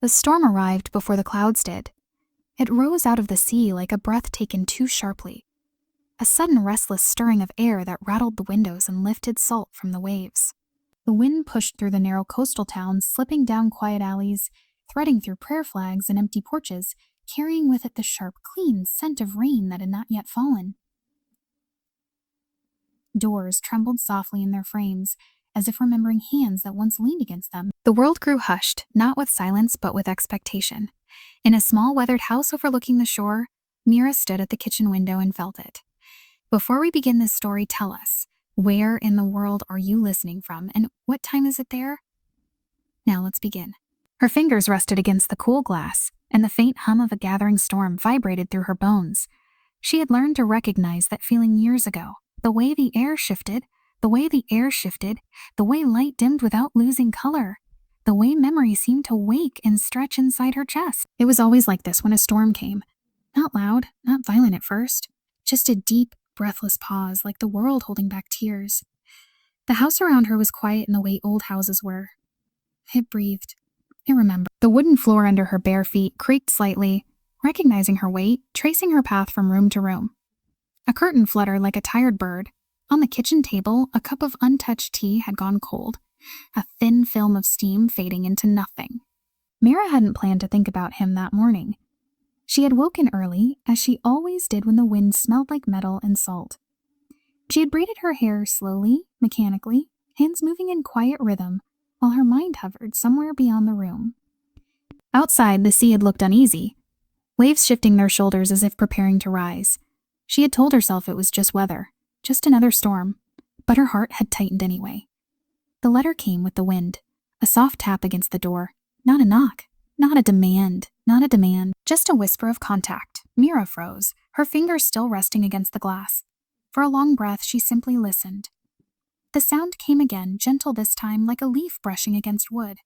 The storm arrived before the clouds did. It rose out of the sea like a breath taken too sharply. A sudden restless stirring of air that rattled the windows and lifted salt from the waves. The wind pushed through the narrow coastal towns, slipping down quiet alleys, threading through prayer flags and empty porches, carrying with it the sharp, clean scent of rain that had not yet fallen. Doors trembled softly in their frames, as if remembering hands that once leaned against them. The world grew hushed, not with silence but with expectation. In a small weathered house overlooking the shore, Mira stood at the kitchen window and felt it. Before we begin this story, tell us, where in the world are you listening from, and what time is it there? Now let's begin. Her fingers rested against the cool glass, and the faint hum of a gathering storm vibrated through her bones. She had learned to recognize that feeling years ago, the way the air shifted, the way light dimmed without losing color, the way memory seemed to wake and stretch inside her chest. It was always like this when a storm came. Not loud, not violent at first, just a deep, breathless pause, like the world holding back tears. The house around her was quiet in the way old houses were. It breathed. It remembered. The wooden floor under her bare feet creaked slightly, recognizing her weight, tracing her path from room to room. A curtain fluttered like a tired bird. On the kitchen table, a cup of untouched tea had gone cold, a thin film of steam fading into nothing. Mira hadn't planned to think about him that morning. She had woken early, as she always did when the wind smelled like metal and salt. She had braided her hair slowly, mechanically, hands moving in quiet rhythm, while her mind hovered somewhere beyond the room. Outside, the sea had looked uneasy, waves shifting their shoulders as if preparing to rise. She had told herself it was just weather, just another storm, but her heart had tightened anyway. The letter came with the wind, a soft tap against the door, not a knock, not a demand, just a whisper of contact. Mira froze, her fingers still resting against the glass. For a long breath, she simply listened. The sound came again, gentle this time, like a leaf brushing against wood.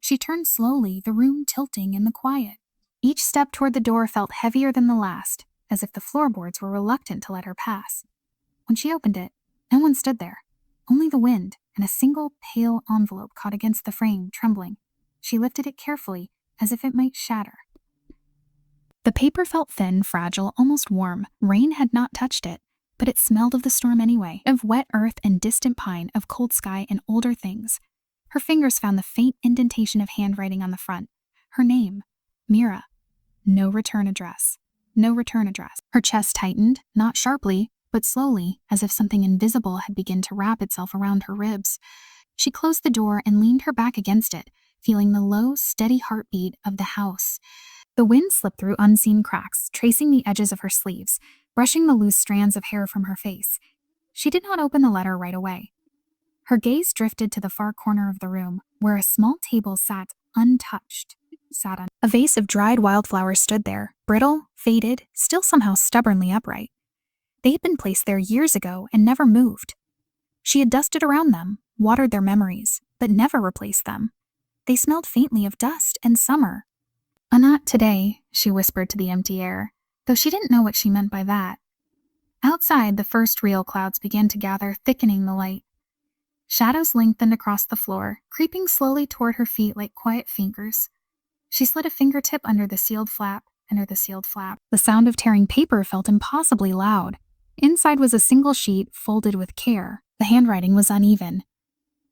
She turned slowly, the room tilting in the quiet. Each step toward the door felt heavier than the last, as if the floorboards were reluctant to let her pass. When she opened it, no one stood there, only the wind and a single pale envelope caught against the frame, trembling. She lifted it carefully, as if it might shatter. The paper felt thin, fragile, almost warm. Rain had not touched it, but it smelled of the storm anyway, of wet earth and distant pine, of cold sky and older things. Her fingers found the faint indentation of handwriting on the front. Her name, Mira. No return address. No return address. Her chest tightened, not sharply, but slowly, as if something invisible had begun to wrap itself around her ribs. She closed the door and leaned her back against it, feeling the low, steady heartbeat of the house. The wind slipped through unseen cracks, tracing the edges of her sleeves, brushing the loose strands of hair from her face. She did not open the letter right away. Her gaze drifted to the far corner of the room, where a small table sat untouched. A vase of dried wildflowers stood there, brittle, faded, still somehow stubbornly upright. They had been placed there years ago and never moved. She had dusted around them, watered their memories, but never replaced them. They smelled faintly of dust and summer. Not today, she whispered to the empty air, though she didn't know what she meant by that. Outside, the first real clouds began to gather, thickening the light. Shadows lengthened across the floor, creeping slowly toward her feet like quiet fingers. She slid a fingertip under the sealed flap. The sound of tearing paper felt impossibly loud. Inside was a single sheet, folded with care. The handwriting was uneven,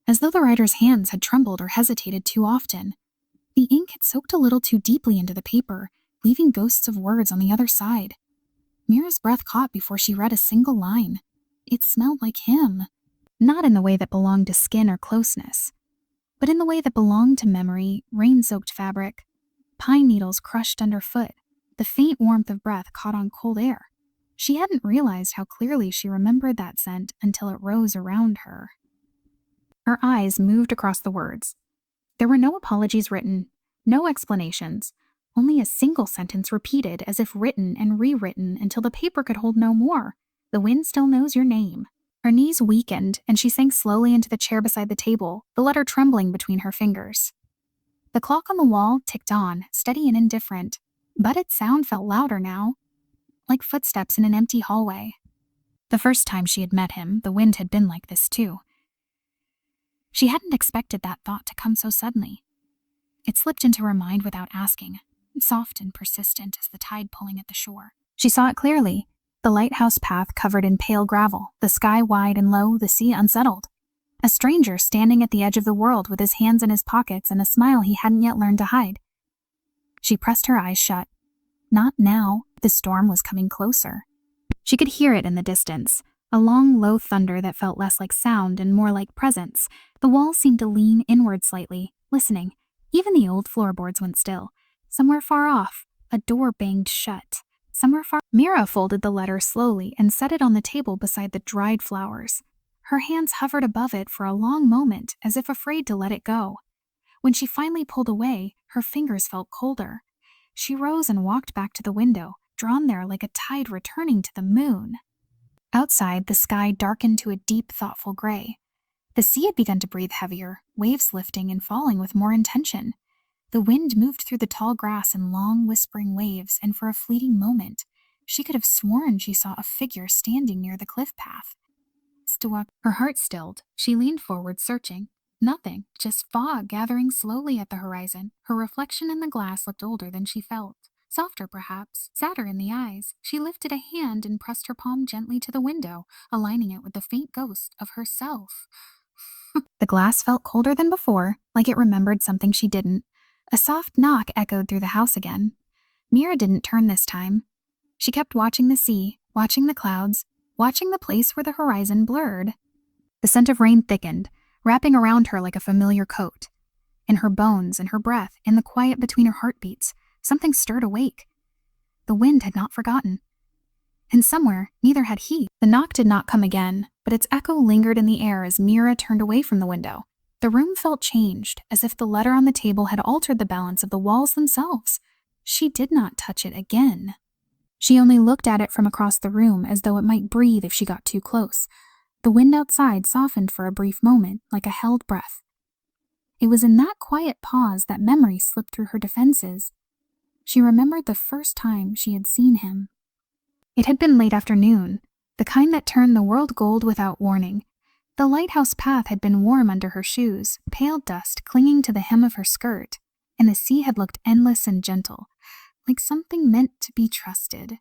as though the writer's hands had trembled or hesitated too often. The ink had soaked a little too deeply into the paper, leaving ghosts of words on the other side. Mira's breath caught before she read a single line. It smelled like him. Not in the way that belonged to skin or closeness, but in the way that belonged to memory, rain-soaked fabric, pine needles crushed underfoot, the faint warmth of breath caught on cold air. She hadn't realized how clearly she remembered that scent until it rose around her. Her eyes moved across the words. There were no apologies written, no explanations, only a single sentence repeated as if written and rewritten until the paper could hold no more. The wind still knows your name. Her knees weakened, and she sank slowly into the chair beside the table, the letter trembling between her fingers. The clock on the wall ticked on, steady and indifferent, but its sound felt louder now, like footsteps in an empty hallway. The first time she had met him, the wind had been like this too. She hadn't expected that thought to come so suddenly. It slipped into her mind without asking, soft and persistent as the tide pulling at the shore. She saw it clearly, the lighthouse path covered in pale gravel, the sky wide and low, the sea unsettled. A stranger standing at the edge of the world with his hands in his pockets and a smile he hadn't yet learned to hide. She pressed her eyes shut. Not now, the storm was coming closer. She could hear it in the distance, a long, low thunder that felt less like sound and more like presence. The walls seemed to lean inward slightly, listening. Even the old floorboards went still. Somewhere far off, a door banged shut. Mira folded the letter slowly and set it on the table beside the dried flowers. Her hands hovered above it for a long moment, as if afraid to let it go. When she finally pulled away, her fingers felt colder. She rose and walked back to the window, drawn there like a tide returning to the moon. Outside, the sky darkened to a deep, thoughtful gray. The sea had begun to breathe heavier, waves lifting and falling with more intention. The wind moved through the tall grass in long, whispering waves, and for a fleeting moment, she could have sworn she saw a figure standing near the cliff path. Her heart stilled. She leaned forward, searching. Nothing, just fog gathering slowly at the horizon. Her reflection in the glass looked older than she felt. Softer, perhaps, sadder in the eyes. She lifted a hand and pressed her palm gently to the window, aligning it with the faint ghost of herself. The glass felt colder than before, like it remembered something she didn't. A soft knock echoed through the house again. Mira didn't turn this time. She kept watching the sea, watching the clouds, watching the place where the horizon blurred. The scent of rain thickened, wrapping around her like a familiar coat. In her bones, in her breath, in the quiet between her heartbeats, something stirred awake. The wind had not forgotten. And somewhere, neither had he. The knock did not come again, but its echo lingered in the air as Mira turned away from the window. The room felt changed, as if the letter on the table had altered the balance of the walls themselves. She did not touch it again. She only looked at it from across the room as though it might breathe if she got too close. The wind outside softened for a brief moment, like a held breath. It was in that quiet pause that memory slipped through her defenses. She remembered the first time she had seen him. It had been late afternoon, the kind that turned the world gold without warning. The lighthouse path had been warm under her shoes, pale dust clinging to the hem of her skirt, and the sea had looked endless and gentle, like something meant to be trusted.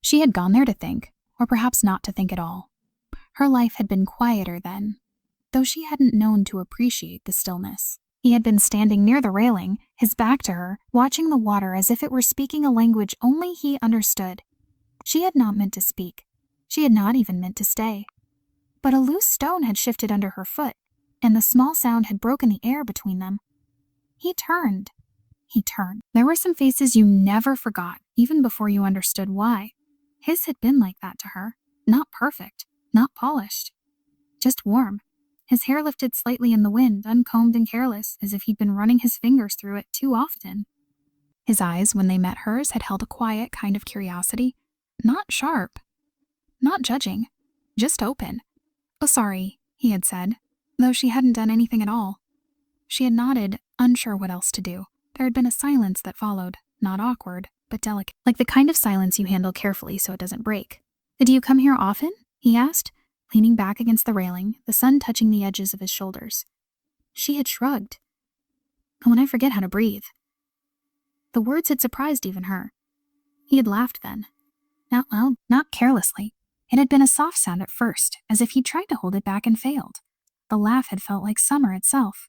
She had gone there to think, or perhaps not to think at all. Her life had been quieter then, though she hadn't known to appreciate the stillness. He had been standing near the railing, his back to her, watching the water as if it were speaking a language only he understood. She had not meant to speak. She had not even meant to stay. But a loose stone had shifted under her foot, and the small sound had broken the air between them. He turned. There were some faces you never forgot, even before you understood why. His had been like that to her. Not perfect, not polished. Just warm. His hair lifted slightly in the wind, uncombed and careless, as if he'd been running his fingers through it too often. His eyes, when they met hers, had held a quiet kind of curiosity. Not sharp. Not judging. Just open. "Oh, sorry," he had said, though she hadn't done anything at all. She had nodded, unsure what else to do. There had been a silence that followed, not awkward, but delicate, like the kind of silence you handle carefully so it doesn't break. "Do you come here often?" he asked, leaning back against the railing, the sun touching the edges of his shoulders. She had shrugged. "When I forget how to breathe." The words had surprised even her. He had laughed then. Not carelessly. It had been a soft sound at first, as if he tried to hold it back and failed. The laugh had felt like summer itself.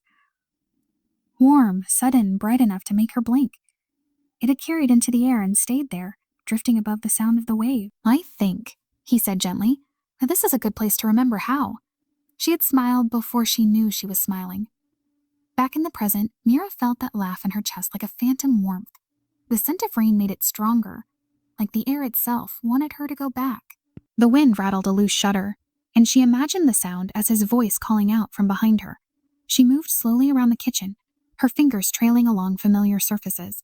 Warm, sudden, bright enough to make her blink. It had carried into the air and stayed there, drifting above the sound of the wave. "I think," he said gently, "that this is a good place to remember how." She had smiled before she knew she was smiling. Back in the present, Mira felt that laugh in her chest like a phantom warmth. The scent of rain made it stronger, like the air itself wanted her to go back. The wind rattled a loose shutter, and she imagined the sound as his voice calling out from behind her. She moved slowly around the kitchen, her fingers trailing along familiar surfaces.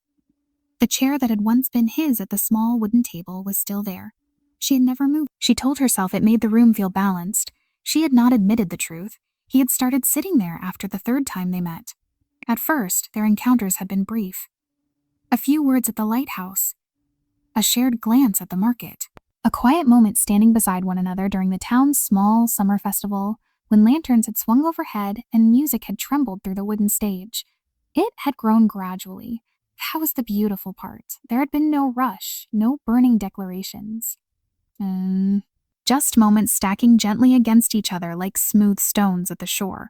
The chair that had once been his at the small wooden table was still there. She had never moved. She told herself it made the room feel balanced. She had not admitted the truth. He had started sitting there after the third time they met. At first, their encounters had been brief. A few words at the lighthouse. A shared glance at the market. A quiet moment standing beside one another during the town's small summer festival, when lanterns had swung overhead and music had trembled through the wooden stage. It had grown gradually. That was the beautiful part. There had been no rush, no burning declarations. Just moments stacking gently against each other like smooth stones at the shore.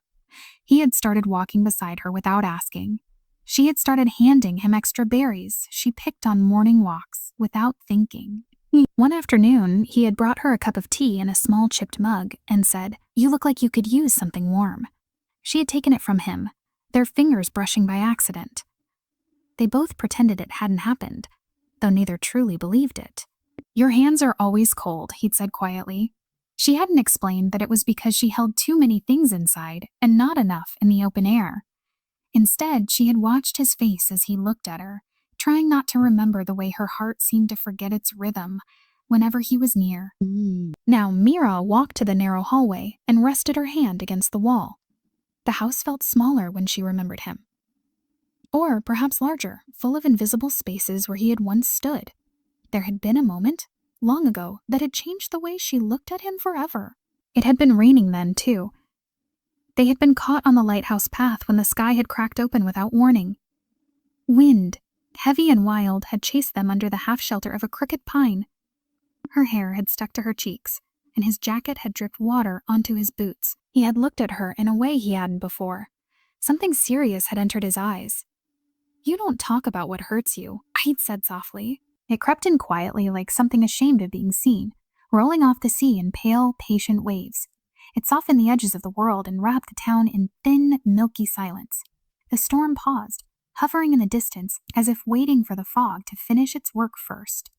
He had started walking beside her without asking. She had started handing him extra berries she picked on morning walks without thinking. One afternoon, he had brought her a cup of tea in a small chipped mug and said, "You look like you could use something warm." She had taken it from him, their fingers brushing by accident. They both pretended it hadn't happened, though neither truly believed it. "Your hands are always cold," he'd said quietly. She hadn't explained that it was because she held too many things inside and not enough in the open air. Instead, she had watched his face as he looked at her, trying not to remember the way her heart seemed to forget its rhythm whenever he was near. Now, Mira walked to the narrow hallway and rested her hand against the wall. The house felt smaller when she remembered him. Or perhaps larger, full of invisible spaces where he had once stood. There had been a moment, long ago, that had changed the way she looked at him forever. It had been raining then, too. They had been caught on the lighthouse path when the sky had cracked open without warning. Wind, heavy and wild, had chased them under the half-shelter of a crooked pine. Her hair had stuck to her cheeks, and his jacket had dripped water onto his boots. He had looked at her in a way he hadn't before. Something serious had entered his eyes. "You don't talk about what hurts you," I'd said softly. It crept in quietly like something ashamed of being seen, rolling off the sea in pale, patient waves. It softened the edges of the world and wrapped the town in thin, milky silence. The storm paused, hovering in the distance as if waiting for the fog to finish its work first.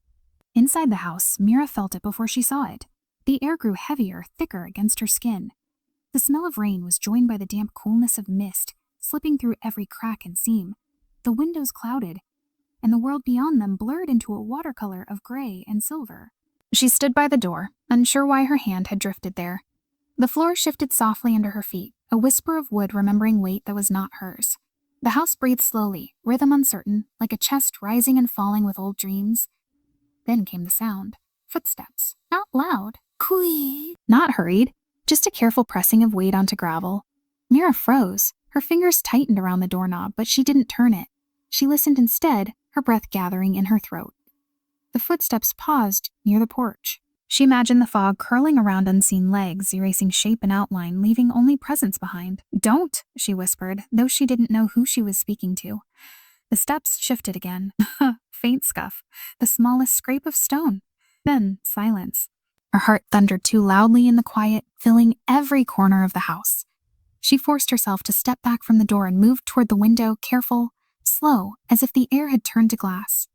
Inside the house, Mira felt it before she saw it. The air grew heavier, thicker against her skin. The smell of rain was joined by the damp coolness of mist, slipping through every crack and seam. The windows clouded, and the world beyond them blurred into a watercolor of gray and silver. She stood by the door, unsure why her hand had drifted there. The floor shifted softly under her feet, a whisper of wood remembering weight that was not hers. The house breathed slowly, rhythm uncertain, like a chest rising and falling with old dreams. Then came the sound. Footsteps. Not loud. Cooey. Not hurried. Just a careful pressing of weight onto gravel. Mira froze. Her fingers tightened around the doorknob, but she didn't turn it. She listened instead, her breath gathering in her throat. The footsteps paused near the porch. She imagined the fog curling around unseen legs, erasing shape and outline, leaving only presence behind. "Don't," she whispered, though she didn't know who she was speaking to. The steps shifted again. Faint scuff, the smallest scrape of stone. Then silence. Her heart thundered too loudly in the quiet, filling every corner of the house. She forced herself to step back from the door and moved toward the window, careful, slow, as if the air had turned to glass.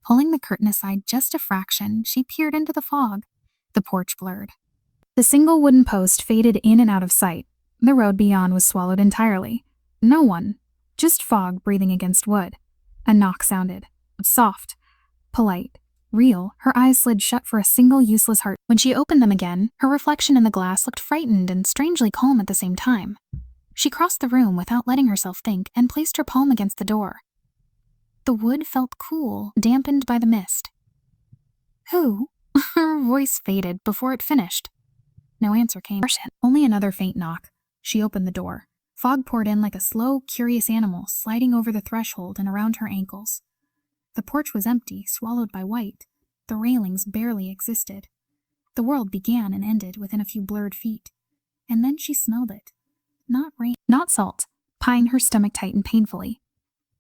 Pulling the curtain aside just a fraction, she peered into the fog. The porch blurred. The single wooden post faded in and out of sight. The road beyond was swallowed entirely. No one, just fog breathing against wood. A knock sounded. Soft, polite, real. Her eyes slid shut for a single useless heart. When she opened them again, her reflection in the glass looked frightened and strangely calm at the same time. She crossed the room without letting herself think and placed her palm against the door. The wood felt cool, dampened by the mist. "Who?" Her voice faded before it finished. No answer came. Only another faint knock. She opened the door. Fog poured in like a slow, curious animal, sliding over the threshold and around her ankles. The porch was empty, swallowed by white. The railings barely existed. The world began and ended within a few blurred feet. And then she smelled it. Not rain, not salt. Pine, her stomach tightened painfully.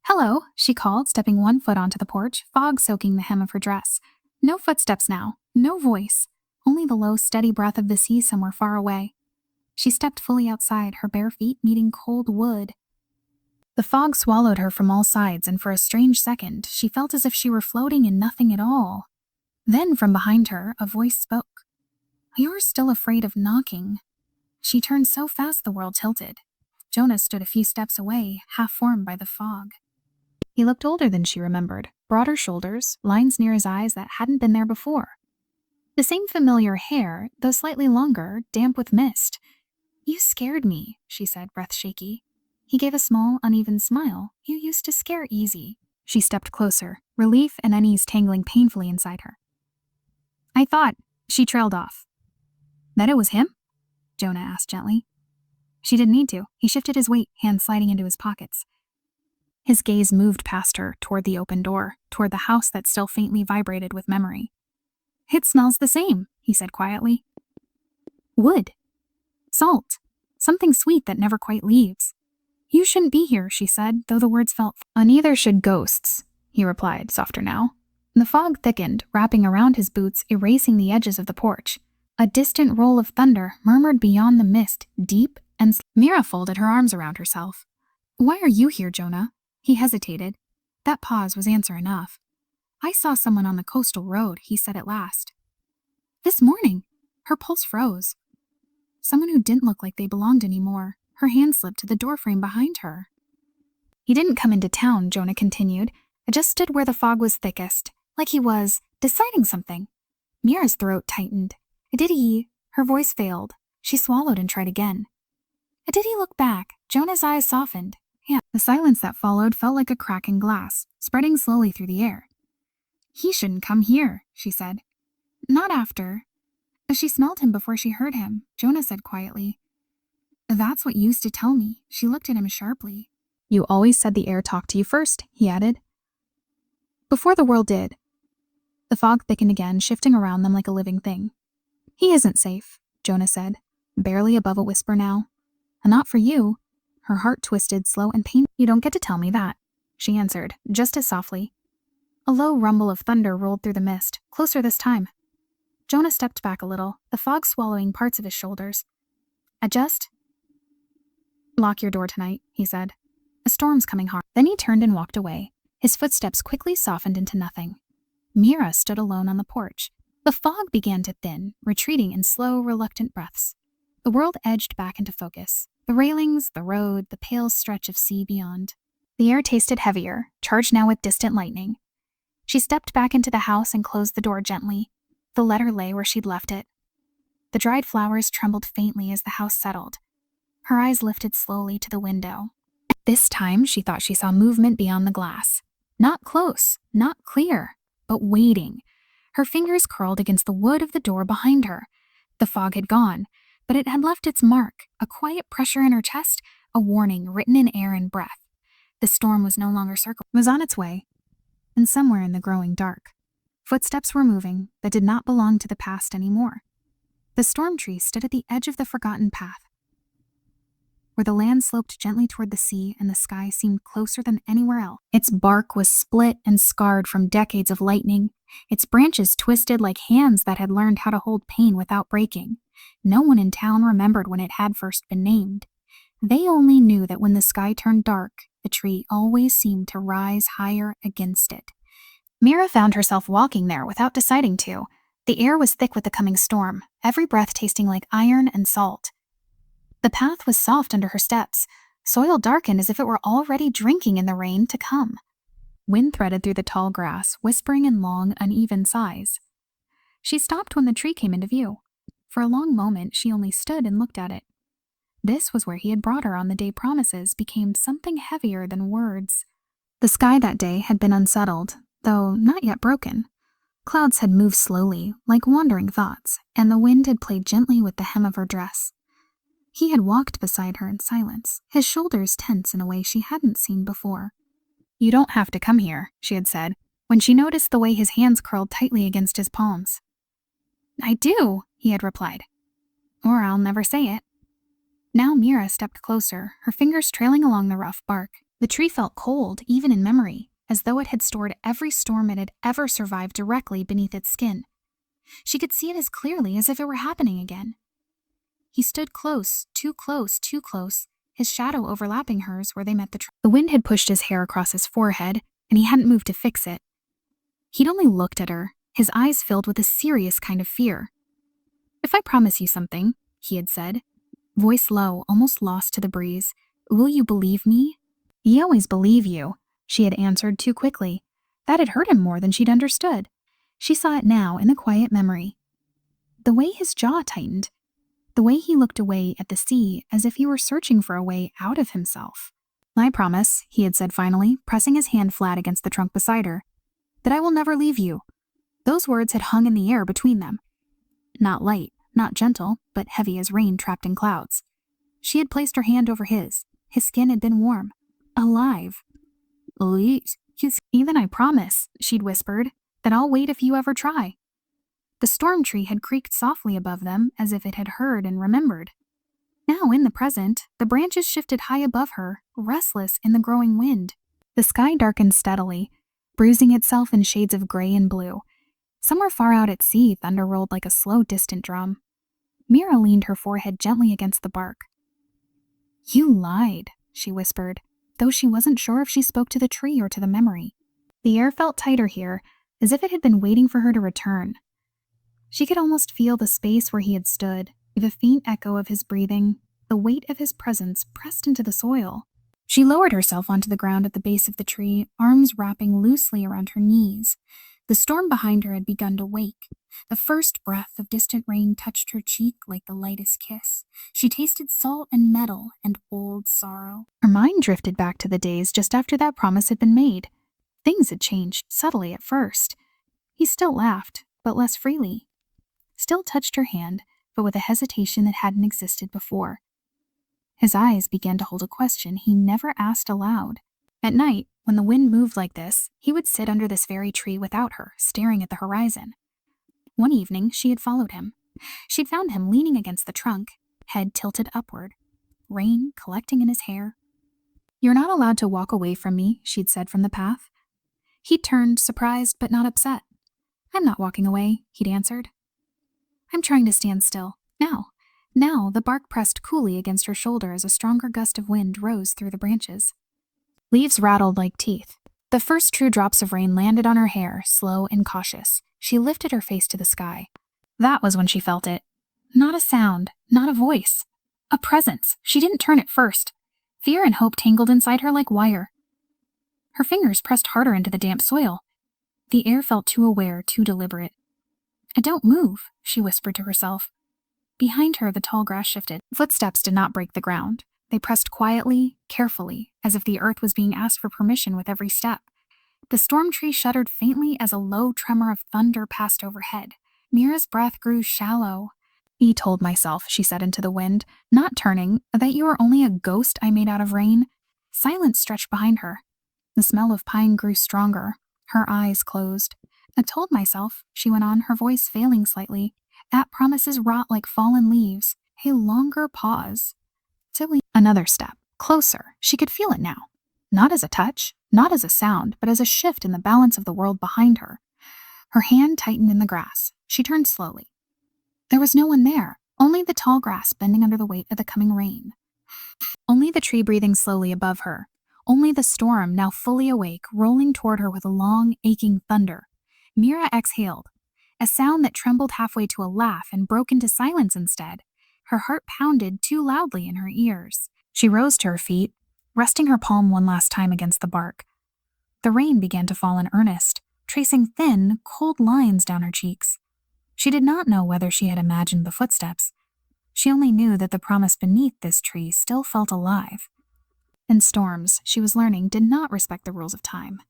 "Hello," she called, stepping one foot onto the porch, fog soaking the hem of her dress. No footsteps now, no voice, only the low, steady breath of the sea somewhere far away. She stepped fully outside, her bare feet meeting cold wood. The fog swallowed her from all sides, and for a strange second, she felt as if she were floating in nothing at all. Then, from behind her, a voice spoke. "You're still afraid of knocking." She turned so fast the world tilted. Jonah stood a few steps away, half formed by the fog. He looked older than she remembered, broader shoulders, lines near his eyes that hadn't been there before. The same familiar hair, though slightly longer, damp with mist. "You scared me," she said, breath shaky. He gave a small, uneven smile. "You used to scare easy." She stepped closer, relief and unease tangling painfully inside her. "I thought," she trailed off. "That it was him?" Jonah asked gently. She didn't need to. He shifted his weight, hands sliding into his pockets. His gaze moved past her, toward the open door, toward the house that still faintly vibrated with memory. "It smells the same," he said quietly. "Wood. Salt. Something sweet that never quite leaves." "You shouldn't be here," she said, though the words felt. "Neither should ghosts," he replied, softer now. The fog thickened, wrapping around his boots, erasing the edges of the porch. A distant roll of thunder murmured beyond the mist, deep and Mira folded her arms around herself. "Why are you here, Jonah?" He hesitated. That pause was answer enough. "I saw someone on the coastal road," he said at last. "This morning." Her pulse froze. Someone who didn't look like they belonged anymore. Her hand slipped to the doorframe behind her. "He didn't come into town," Jonah continued. "I just stood where the fog was thickest, like he was deciding something." Mira's throat tightened. "Did he?" Her voice failed. She swallowed and tried again. "Did he look back?" Jonah's eyes softened. Yeah. The silence that followed felt like a crack in glass, spreading slowly through the air. "He shouldn't come here," she said. "Not after." She smelled him before she heard him, Jonah said quietly. "That's what you used to tell me." She looked at him sharply. "You always said the air talked to you first," he added. "Before the world did." The fog thickened again, shifting around them like a living thing. "He isn't safe," Jonah said, barely above a whisper now. "Not for you." Her heart twisted, slow and painful. "You don't get to tell me that," she answered, just as softly. A low rumble of thunder rolled through the mist, closer this time. Jonah stepped back a little, the fog swallowing parts of his shoulders. "Lock your door tonight," he said. "A storm's coming hard." Then he turned and walked away. His footsteps quickly softened into nothing. Mira stood alone on the porch. The fog began to thin, retreating in slow, reluctant breaths. The world edged back into focus. The railings, the road, the pale stretch of sea beyond. The air tasted heavier, charged now with distant lightning. She stepped back into the house and closed the door gently. The letter lay where she'd left it. The dried flowers trembled faintly as the house settled. Her eyes lifted slowly to the window. This time she thought she saw movement beyond the glass. Not close, not clear, but waiting. Her fingers curled against the wood of the door behind her. The fog had gone, but it had left its mark, a quiet pressure in her chest, a warning written in air and breath. The storm was no longer circling. It was on its way, and somewhere in the growing dark, footsteps were moving that did not belong to the past anymore. The storm tree stood at the edge of the forgotten path, where the land sloped gently toward the sea and the sky seemed closer than anywhere else. Its bark was split and scarred from decades of lightning, its branches twisted like hands that had learned how to hold pain without breaking. No one in town remembered when it had first been named. They only knew that when the sky turned dark, the tree always seemed to rise higher against it. Mira found herself walking there without deciding to. The air was thick with the coming storm, every breath tasting like iron and salt. The path was soft under her steps, soil darkened as if it were already drinking in the rain to come. Wind threaded through the tall grass, whispering in long, uneven sighs. She stopped when the tree came into view. For a long moment, she only stood and looked at it. This was where he had brought her on the day promises became something heavier than words. The sky that day had been unsettled, though not yet broken. Clouds had moved slowly, like wandering thoughts, and the wind had played gently with the hem of her dress. He had walked beside her in silence, his shoulders tense in a way she hadn't seen before. "You don't have to come here," she had said, when she noticed the way his hands curled tightly against his palms. "I do," he had replied. "Or I'll never say it." Now Mira stepped closer, her fingers trailing along the rough bark. The tree felt cold, even in memory, as though it had stored every storm it had ever survived directly beneath its skin. She could see it as clearly as if it were happening again. He stood close, too close, too close, his shadow overlapping hers where they met the tree. The wind had pushed his hair across his forehead, and he hadn't moved to fix it. He'd only looked at her, his eyes filled with a serious kind of fear. "If I promise you something," he had said, voice low, almost lost to the breeze, "will you believe me?" "I always believe you," she had answered too quickly. That had hurt him more than she'd understood. She saw it now in the quiet memory. The way his jaw tightened, the way he looked away at the sea as if he were searching for a way out of himself. "I promise," he had said finally, pressing his hand flat against the trunk beside her, "that I will never leave you." Those words had hung in the air between them. Not light, not gentle, but heavy as rain trapped in clouds. She had placed her hand over his. His skin had been warm, alive. Please, Ethan, I promise, she'd whispered, that I'll wait if you ever try. The storm tree had creaked softly above them as if it had heard and remembered. Now, in the present, the branches shifted high above her, restless in the growing wind. The sky darkened steadily, bruising itself in shades of gray and blue. Somewhere far out at sea, thunder rolled like a slow, distant drum. Mira leaned her forehead gently against the bark. You lied, she whispered, though she wasn't sure if she spoke to the tree or to the memory. The air felt tighter here, as if it had been waiting for her to return. She could almost feel the space where he had stood, the faint echo of his breathing, the weight of his presence pressed into the soil. She lowered herself onto the ground at the base of the tree, arms wrapping loosely around her knees. The storm behind her had begun to wake. The first breath of distant rain touched her cheek like the lightest kiss. She tasted salt and metal and old sorrow. Her mind drifted back to the days just after that promise had been made. Things had changed subtly at first. He still laughed, but less freely. Still touched her hand, but with a hesitation that hadn't existed before. His eyes began to hold a question he never asked aloud. At night, when the wind moved like this, he would sit under this very tree without her, staring at the horizon. One evening, she had followed him. She'd found him leaning against the trunk, head tilted upward, rain collecting in his hair. You're not allowed to walk away from me, she'd said from the path. He turned, surprised but not upset. I'm not walking away, he'd answered. I'm trying to stand still. Now, the bark pressed coolly against her shoulder as a stronger gust of wind rose through the branches. Leaves rattled like teeth. The first true drops of rain landed on her hair, slow and cautious. She lifted her face to the sky. That was when she felt it. Not a sound, not a voice. A presence. She didn't turn at first. Fear and hope tangled inside her like wire. Her fingers pressed harder into the damp soil. The air felt too aware, too deliberate. Don't move, she whispered to herself. Behind her, the tall grass shifted. Footsteps did not break the ground. They pressed quietly, carefully, as if the earth was being asked for permission with every step. The storm tree shuddered faintly as a low tremor of thunder passed overhead. Mira's breath grew shallow. I told myself, she said into the wind, not turning, that you were only a ghost I made out of rain. Silence stretched behind her. The smell of pine grew stronger. Her eyes closed. I told myself, she went on, her voice failing slightly, that promises rot like fallen leaves. A longer pause. Silly. Another step. Closer. She could feel it now. Not as a touch, not as a sound, but as a shift in the balance of the world behind her. Her hand tightened in the grass. She turned slowly. There was no one there, only the tall grass bending under the weight of the coming rain. Only the tree breathing slowly above her. Only the storm, now fully awake, rolling toward her with a long, aching thunder. Mira exhaled, a sound that trembled halfway to a laugh and broke into silence instead. Her heart pounded too loudly in her ears. She rose to her feet, resting her palm one last time against the bark. The rain began to fall in earnest, tracing thin, cold lines down her cheeks. She did not know whether she had imagined the footsteps. She only knew that the promise beneath this tree still felt alive. And storms, she was learning, did not respect the rules of time.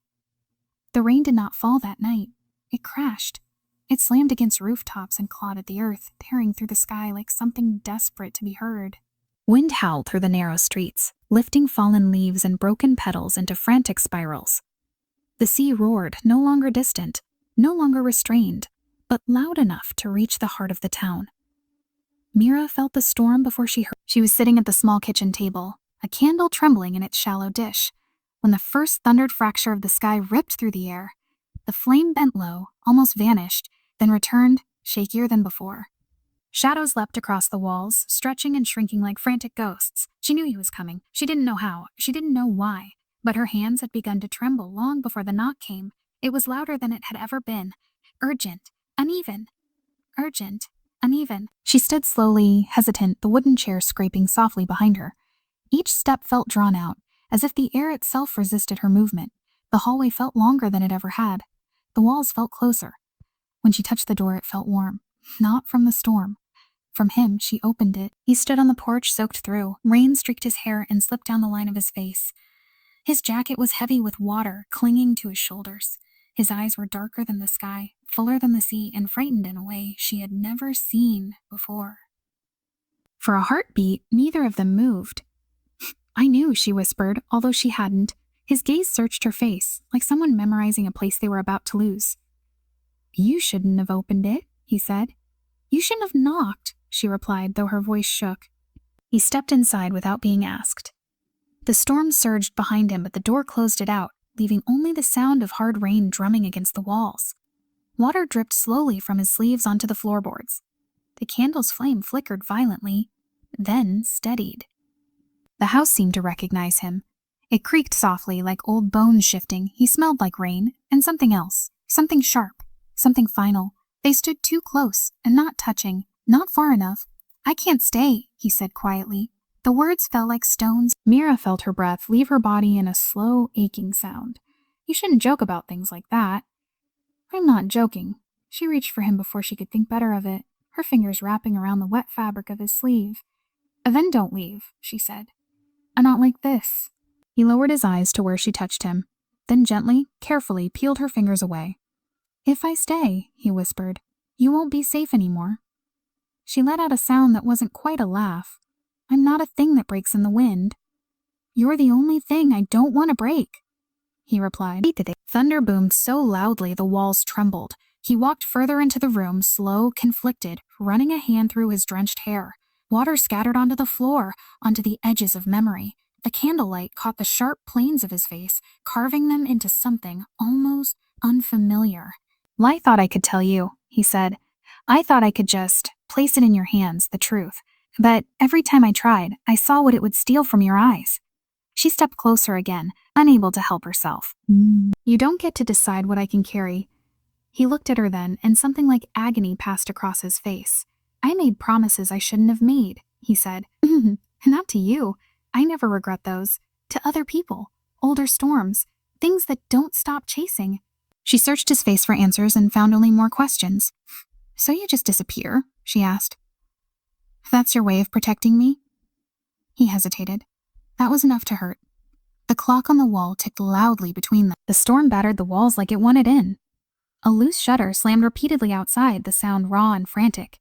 The rain did not fall that night. It crashed. It slammed against rooftops and clawed at the earth, tearing through the sky like something desperate to be heard. Wind howled through the narrow streets, lifting fallen leaves and broken petals into frantic spirals. The sea roared, no longer distant, no longer restrained, but loud enough to reach the heart of the town. Mira felt the storm before she heard. She was sitting at the small kitchen table, a candle trembling in its shallow dish, when the first thundered fracture of the sky ripped through the air. The flame bent low, almost vanished, then returned, shakier than before. Shadows leapt across the walls, stretching and shrinking like frantic ghosts. She knew he was coming. She didn't know how. She didn't know why. But her hands had begun to tremble long before the knock came. It was louder than it had ever been. Urgent. Uneven. Urgent. Uneven. She stood slowly, hesitant, the wooden chair scraping softly behind her. Each step felt drawn out, as if the air itself resisted her movement. The hallway felt longer than it ever had. The walls felt closer. When she touched the door, it felt warm. Not from the storm. From him, she opened it. He stood on the porch, soaked through. Rain streaked his hair and slipped down the line of his face. His jacket was heavy with water, clinging to his shoulders. His eyes were darker than the sky, fuller than the sea, and frightened in a way she had never seen before. For a heartbeat, neither of them moved. I knew, she whispered, although she hadn't. His gaze searched her face, like someone memorizing a place they were about to lose. "You shouldn't have opened it," he said. "You shouldn't have knocked," she replied, though her voice shook. He stepped inside without being asked. The storm surged behind him, but the door closed it out, leaving only the sound of hard rain drumming against the walls. Water dripped slowly from his sleeves onto the floorboards. The candle's flame flickered violently, then steadied. The house seemed to recognize him. It creaked softly, like old bones shifting. He smelled like rain, and something else, something sharp, something final. They stood too close, and not touching, not far enough. "I can't stay," he said quietly. The words fell like stones. Mira felt her breath leave her body in a slow, aching sound. "You shouldn't joke about things like that." "I'm not joking." She reached for him before she could think better of it, her fingers wrapping around the wet fabric of his sleeve. "Then don't leave," she said. "Not like this." He lowered his eyes to where she touched him, then gently, carefully peeled her fingers away. "If I stay," he whispered, "you won't be safe anymore." She let out a sound that wasn't quite a laugh. "I'm not a thing that breaks in the wind." "You're the only thing I don't want to break," he replied. Thunder boomed so loudly the walls trembled. He walked further into the room, slow, conflicted, running a hand through his drenched hair. Water scattered onto the floor, onto the edges of memory. The candlelight caught the sharp planes of his face, carving them into something almost unfamiliar. "Well, I thought I could tell you," he said. "I thought I could just place it in your hands, the truth. But every time I tried, I saw what it would steal from your eyes." She stepped closer again, unable to help herself. "You don't get to decide what I can carry." He looked at her then, and something like agony passed across his face. "I made promises I shouldn't have made," he said. "Not to you. I never regret those. To other people, older storms, things that don't stop chasing." She searched his face for answers and found only more questions. "So you just disappear?" she asked. "That's your way of protecting me?" He hesitated. That was enough to hurt. The clock on the wall ticked loudly between them. The storm battered the walls like it wanted in. A loose shutter slammed repeatedly outside, the sound raw and frantic.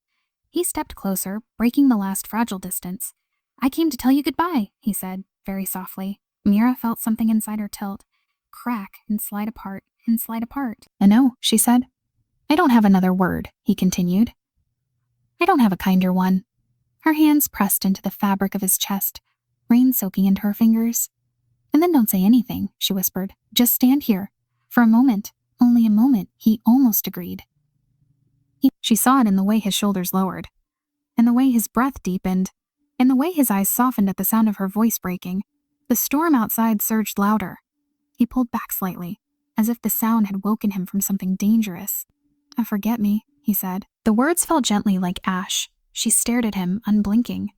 He stepped closer, breaking the last fragile distance. "I came to tell you goodbye," he said, very softly. Mira felt something inside her tilt, crack and slide apart and slide apart. "No," she said. "I don't have another word," he continued. "I don't have a kinder one." Her hands pressed into the fabric of his chest, rain soaking into her fingers. "And then don't say anything," she whispered. "Just stand here. For a moment, only a moment," he almost agreed. She saw it in the way his shoulders lowered, in the way his breath deepened, in the way his eyes softened at the sound of her voice breaking. The storm outside surged louder. He pulled back slightly, as if the sound had woken him from something dangerous. "Forget me," he said. The words fell gently like ash. She stared at him, unblinking.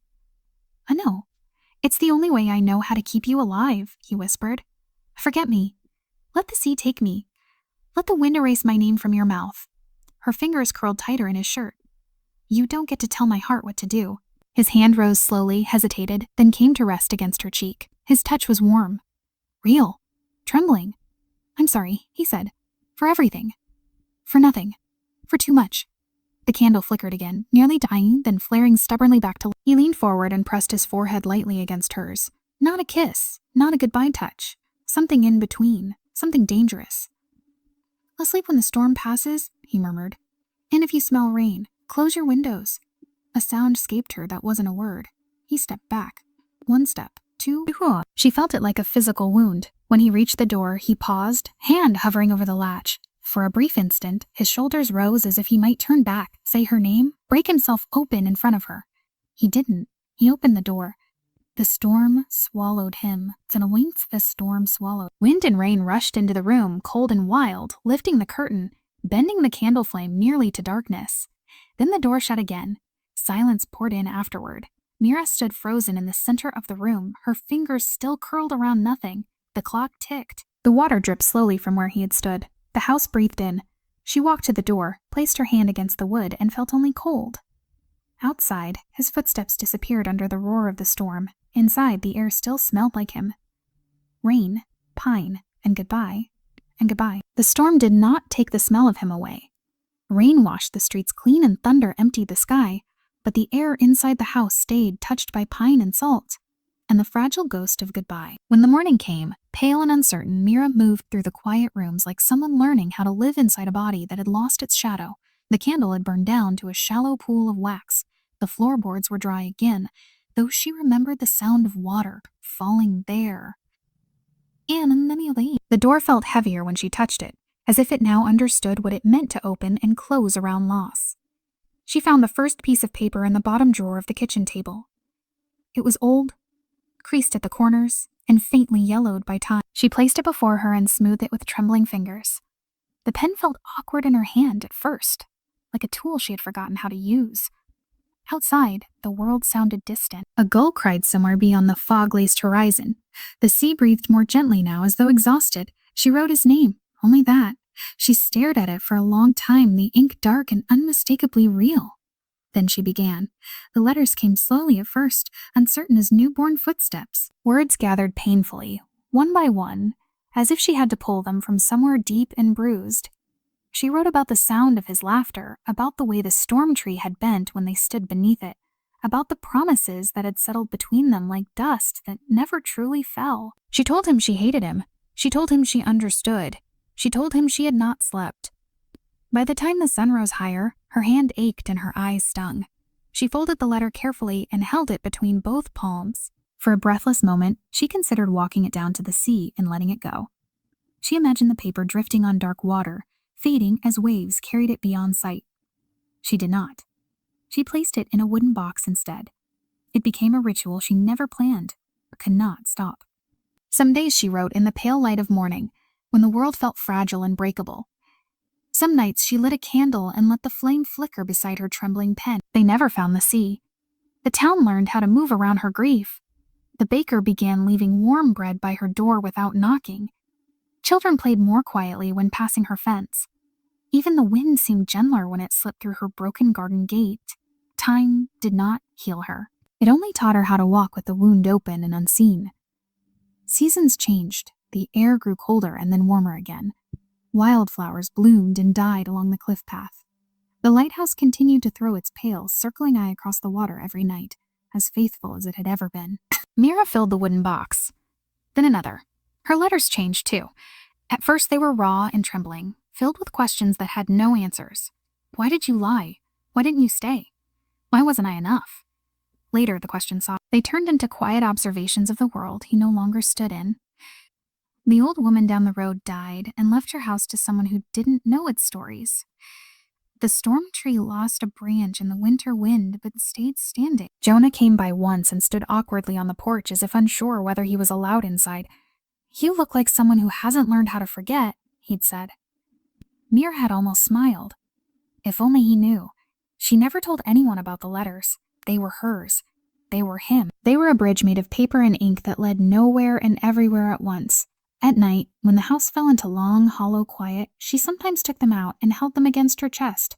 "No. It's the only way I know how to keep you alive," he whispered. "Forget me. Let the sea take me. Let the wind erase my name from your mouth." Her fingers curled tighter in his shirt. "You don't get to tell my heart what to do." His hand rose slowly, hesitated, then came to rest against her cheek. His touch was warm, real, trembling. "I'm sorry," he said. "For everything. For nothing. For too much." The candle flickered again, nearly dying, then flaring stubbornly back to life. He leaned forward and pressed his forehead lightly against hers. Not a kiss, not a goodbye touch. Something in between, something dangerous. "I'll sleep when the storm passes," he murmured. "And if you smell rain, close your windows." A sound escaped her that wasn't a word. He stepped back. One step, two. She felt it like a physical wound. When he reached the door, he paused, hand hovering over the latch. For a brief instant, his shoulders rose as if he might turn back, say her name, break himself open in front of her. He didn't. He opened the door. The storm swallowed him. Then winks the storm swallowed. Wind and rain rushed into the room, cold and wild, lifting the curtain, bending the candle flame nearly to darkness. Then the door shut again. Silence poured in afterward. Mira stood frozen in the center of the room, her fingers still curled around nothing. The clock ticked. The water dripped slowly from where he had stood. The house breathed in. She walked to the door, placed her hand against the wood, and felt only cold. Outside, his footsteps disappeared under the roar of the storm. Inside, the air still smelled like him. Rain, pine, and goodbye, and goodbye. The storm did not take the smell of him away. Rain washed the streets clean and thunder emptied the sky, but the air inside the house stayed touched by pine and salt. and the fragile ghost of goodbye. When the morning came, pale and uncertain, Mira moved through the quiet rooms like someone learning how to live inside a body that had lost its shadow. The candle had burned down to a shallow pool of wax. The floorboards were dry again, though she remembered the sound of water falling there. And then he leaned. The door felt heavier when she touched it, as if it now understood what it meant to open and close around loss. She found the first piece of paper in the bottom drawer of the kitchen table. It was old, creased at the corners, and faintly yellowed by time. She placed it before her and smoothed it with trembling fingers. The pen felt awkward in her hand at first, like a tool she had forgotten how to use. Outside, the world sounded distant. A gull cried somewhere beyond the fog-laced horizon. The sea breathed more gently now, as though exhausted. She wrote his name, only that. She stared at it for a long time, the ink dark and unmistakably real. Then she began. The letters came slowly at first, uncertain as newborn footsteps. Words gathered painfully, one by one, as if she had to pull them from somewhere deep and bruised. She wrote about the sound of his laughter, about the way the storm tree had bent when they stood beneath it, about the promises that had settled between them like dust that never truly fell. She told him she hated him. She told him she understood. She told him she had not slept. By the time the sun rose higher, her hand ached and her eyes stung. She folded the letter carefully and held it between both palms. For a breathless moment, she considered walking it down to the sea and letting it go. She imagined the paper drifting on dark water, fading as waves carried it beyond sight. She did not. She placed it in a wooden box instead. It became a ritual she never planned, but could not stop. Some days she wrote in the pale light of morning, when the world felt fragile and breakable. Some nights she lit a candle and let the flame flicker beside her trembling pen. They never found the sea. The town learned how to move around her grief. The baker began leaving warm bread by her door without knocking. Children played more quietly when passing her fence. Even the wind seemed gentler when it slipped through her broken garden gate. Time did not heal her. It only taught her how to walk with the wound open and unseen. Seasons changed. The air grew colder and then warmer again. Wildflowers bloomed and died along the cliff path. The lighthouse continued to throw its pale, circling eye across the water every night, as faithful as it had ever been. Mira filled the wooden box. Then another. Her letters changed, too. At first they were raw and trembling, filled with questions that had no answers. Why did you lie? Why didn't you stay? Why wasn't I enough? Later, the questions softened. They turned into quiet observations of the world he no longer stood in. The old woman down the road died and left her house to someone who didn't know its stories. The storm tree lost a branch in the winter wind but stayed standing. Jonah came by once and stood awkwardly on the porch as if unsure whether he was allowed inside. "You look like someone who hasn't learned how to forget," he'd said. Mira had almost smiled. If only he knew. She never told anyone about the letters. They were hers. They were him. They were a bridge made of paper and ink that led nowhere and everywhere at once. At night, when the house fell into long, hollow quiet, she sometimes took them out and held them against her chest.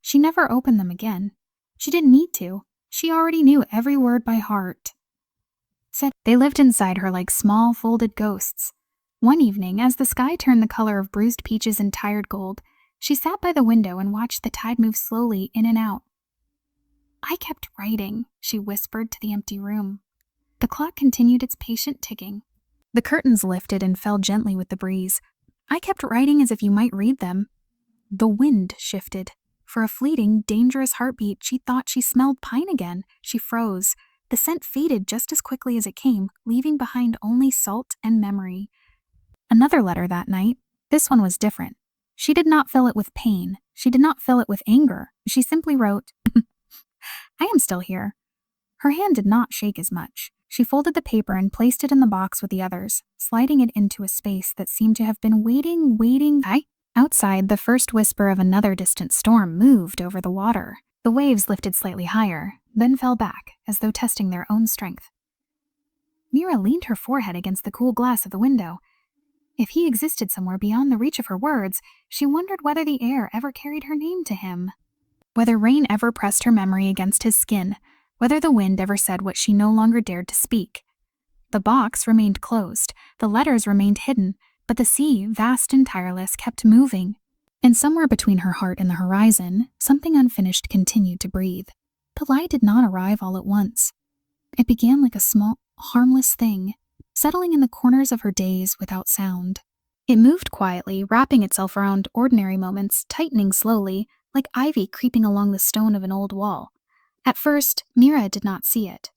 She never opened them again. She didn't need to. She already knew every word by heart. They lived inside her like small, folded ghosts. One evening, as the sky turned the color of bruised peaches and tired gold, she sat by the window and watched the tide move slowly in and out. "I kept writing," she whispered to the empty room. The clock continued its patient ticking. The curtains lifted and fell gently with the breeze. "I kept writing as if you might read them." The wind shifted. For a fleeting, dangerous heartbeat, she thought she smelled pine again. She froze. The scent faded just as quickly as it came, leaving behind only salt and memory. Another letter that night. This one was different. She did not fill it with pain. She did not fill it with anger. She simply wrote, "I am still here." Her hand did not shake as much. She folded the paper and placed it in the box with the others, sliding it into a space that seemed to have been waiting. Outside, the first whisper of another distant storm moved over the water. The waves lifted slightly higher, then fell back, as though testing their own strength. Mira leaned her forehead against the cool glass of the window. If he existed somewhere beyond the reach of her words, she wondered whether the air ever carried her name to him. Whether rain ever pressed her memory against his skin, whether the wind ever said what she no longer dared to speak. The box remained closed, the letters remained hidden, but the sea, vast and tireless, kept moving. And somewhere between her heart and the horizon, something unfinished continued to breathe. The lie did not arrive all at once. It began like a small harmless thing, settling in the corners of her days without sound. It moved quietly, wrapping itself around ordinary moments, tightening slowly, like ivy creeping along the stone of an old wall. At first, Mira did not see it.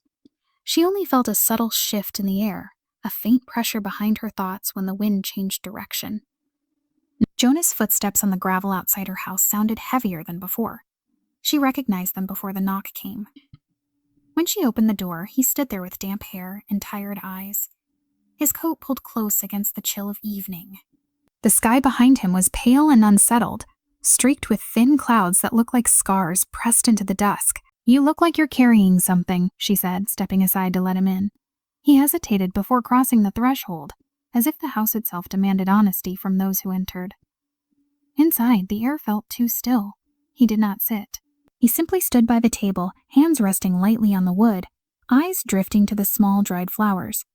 She only felt a subtle shift in the air, a faint pressure behind her thoughts when the wind changed direction. Jonah's footsteps on the gravel outside her house sounded heavier than before. She recognized them before the knock came. When she opened the door, he stood there with damp hair and tired eyes, his coat pulled close against the chill of evening. The sky behind him was pale and unsettled, streaked with thin clouds that looked like scars pressed into the dusk. "You look like you're carrying something," she said, stepping aside to let him in. He hesitated before crossing the threshold, as if the house itself demanded honesty from those who entered. Inside, the air felt too still. He did not sit. He simply stood by the table, hands resting lightly on the wood, eyes drifting to the small dried flowers.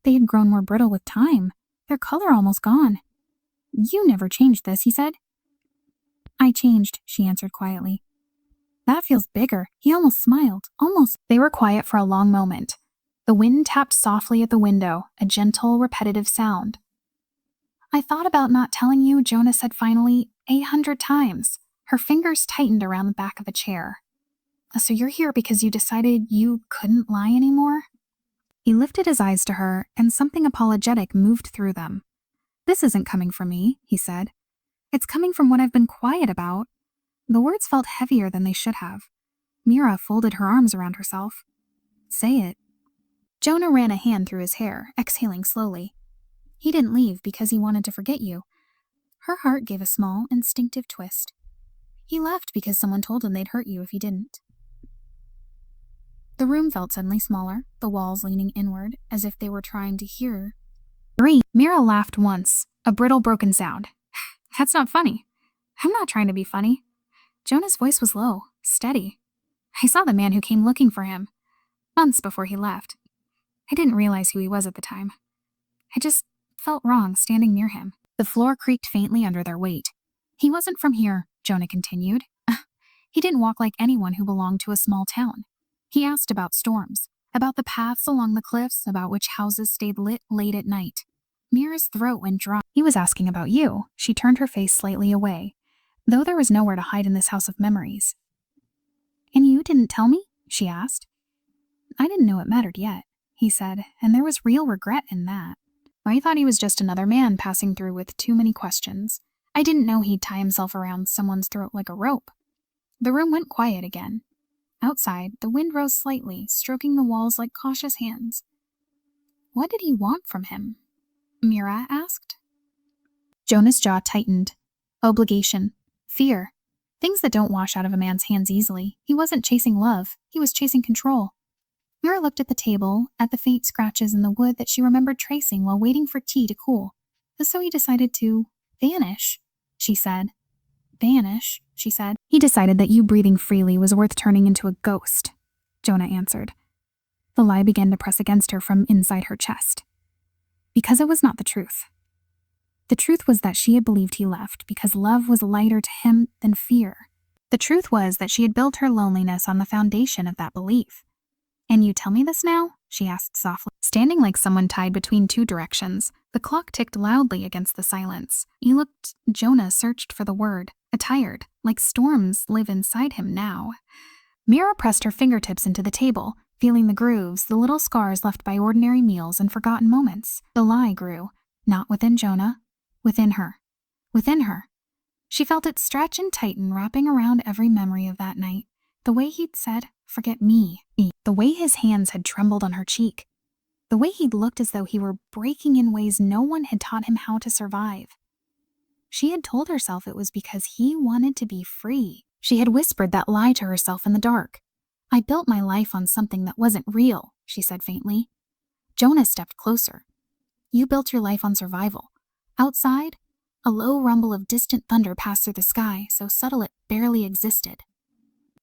They had grown more brittle with time, their color almost gone. "You never changed this," he said. "I changed," she answered quietly. "That feels bigger." He almost smiled, almost. They were quiet for a long moment. The wind tapped softly at the window, a gentle, repetitive sound. "I thought about not telling you," Jonah said finally, 800 times. Her fingers tightened around the back of a chair. "So you're here because you decided you couldn't lie anymore?" He lifted his eyes to her, and something apologetic moved through them. "This isn't coming from me," he said. "It's coming from what I've been quiet about." The words felt heavier than they should have. Mira folded her arms around herself. "Say it." Jonah ran a hand through his hair, exhaling slowly. "He didn't leave because he wanted to forget you." Her heart gave a small, instinctive twist. "He left because someone told him they'd hurt you if he didn't." The room felt suddenly smaller, the walls leaning inward, as if they were trying to hear. Mira laughed once, a brittle, broken sound. "That's not funny." "I'm not trying to be funny." Jonah's voice was low, steady. "I saw the man who came looking for him, months before he left. I didn't realize who he was at the time. I just felt wrong standing near him." The floor creaked faintly under their weight. "He wasn't from here," Jonah continued. "He didn't walk like anyone who belonged to a small town. He asked about storms, about the paths along the cliffs, about which houses stayed lit late at night." Mira's throat went dry. "He was asking about you." She turned her face slightly away, though there was nowhere to hide in this house of memories. "And you didn't tell me?" she asked. "I didn't know it mattered yet," he said, and there was real regret in that. "I thought he was just another man passing through with too many questions. I didn't know he'd tie himself around someone's throat like a rope." The room went quiet again. Outside, the wind rose slightly, stroking the walls like cautious hands. "What did he want from him?" Mira asked. Jonah's jaw tightened. Obligation. Fear. Things that don't wash out of a man's hands easily. He wasn't chasing love. He was chasing control. Mira looked at the table, at the faint scratches in the wood that she remembered tracing while waiting for tea to cool. "So he decided to vanish," she said. "Vanish," she said. "He decided that you breathing freely was worth turning into a ghost," Jonah answered. The lie began to press against her from inside her chest. Because it was not the truth. The truth was that she had believed he left because love was lighter to him than fear. The truth was that she had built her loneliness on the foundation of that belief. "And you tell me this now?" she asked softly. Standing like someone tied between two directions, the clock ticked loudly against the silence. Jonah searched for the word, tired, like storms live inside him now. Mira pressed her fingertips into the table, feeling the grooves, the little scars left by ordinary meals and forgotten moments. The lie grew, not within Jonah, within her. Within her. She felt it stretch and tighten, wrapping around every memory of that night. The way he'd said, "Forget me." The way his hands had trembled on her cheek. The way he'd looked as though he were breaking in ways no one had taught him how to survive. She had told herself it was because he wanted to be free. She had whispered that lie to herself in the dark. "I built my life on something that wasn't real," she said faintly. Jonah stepped closer. "You built your life on survival." Outside, a low rumble of distant thunder passed through the sky, so subtle it barely existed.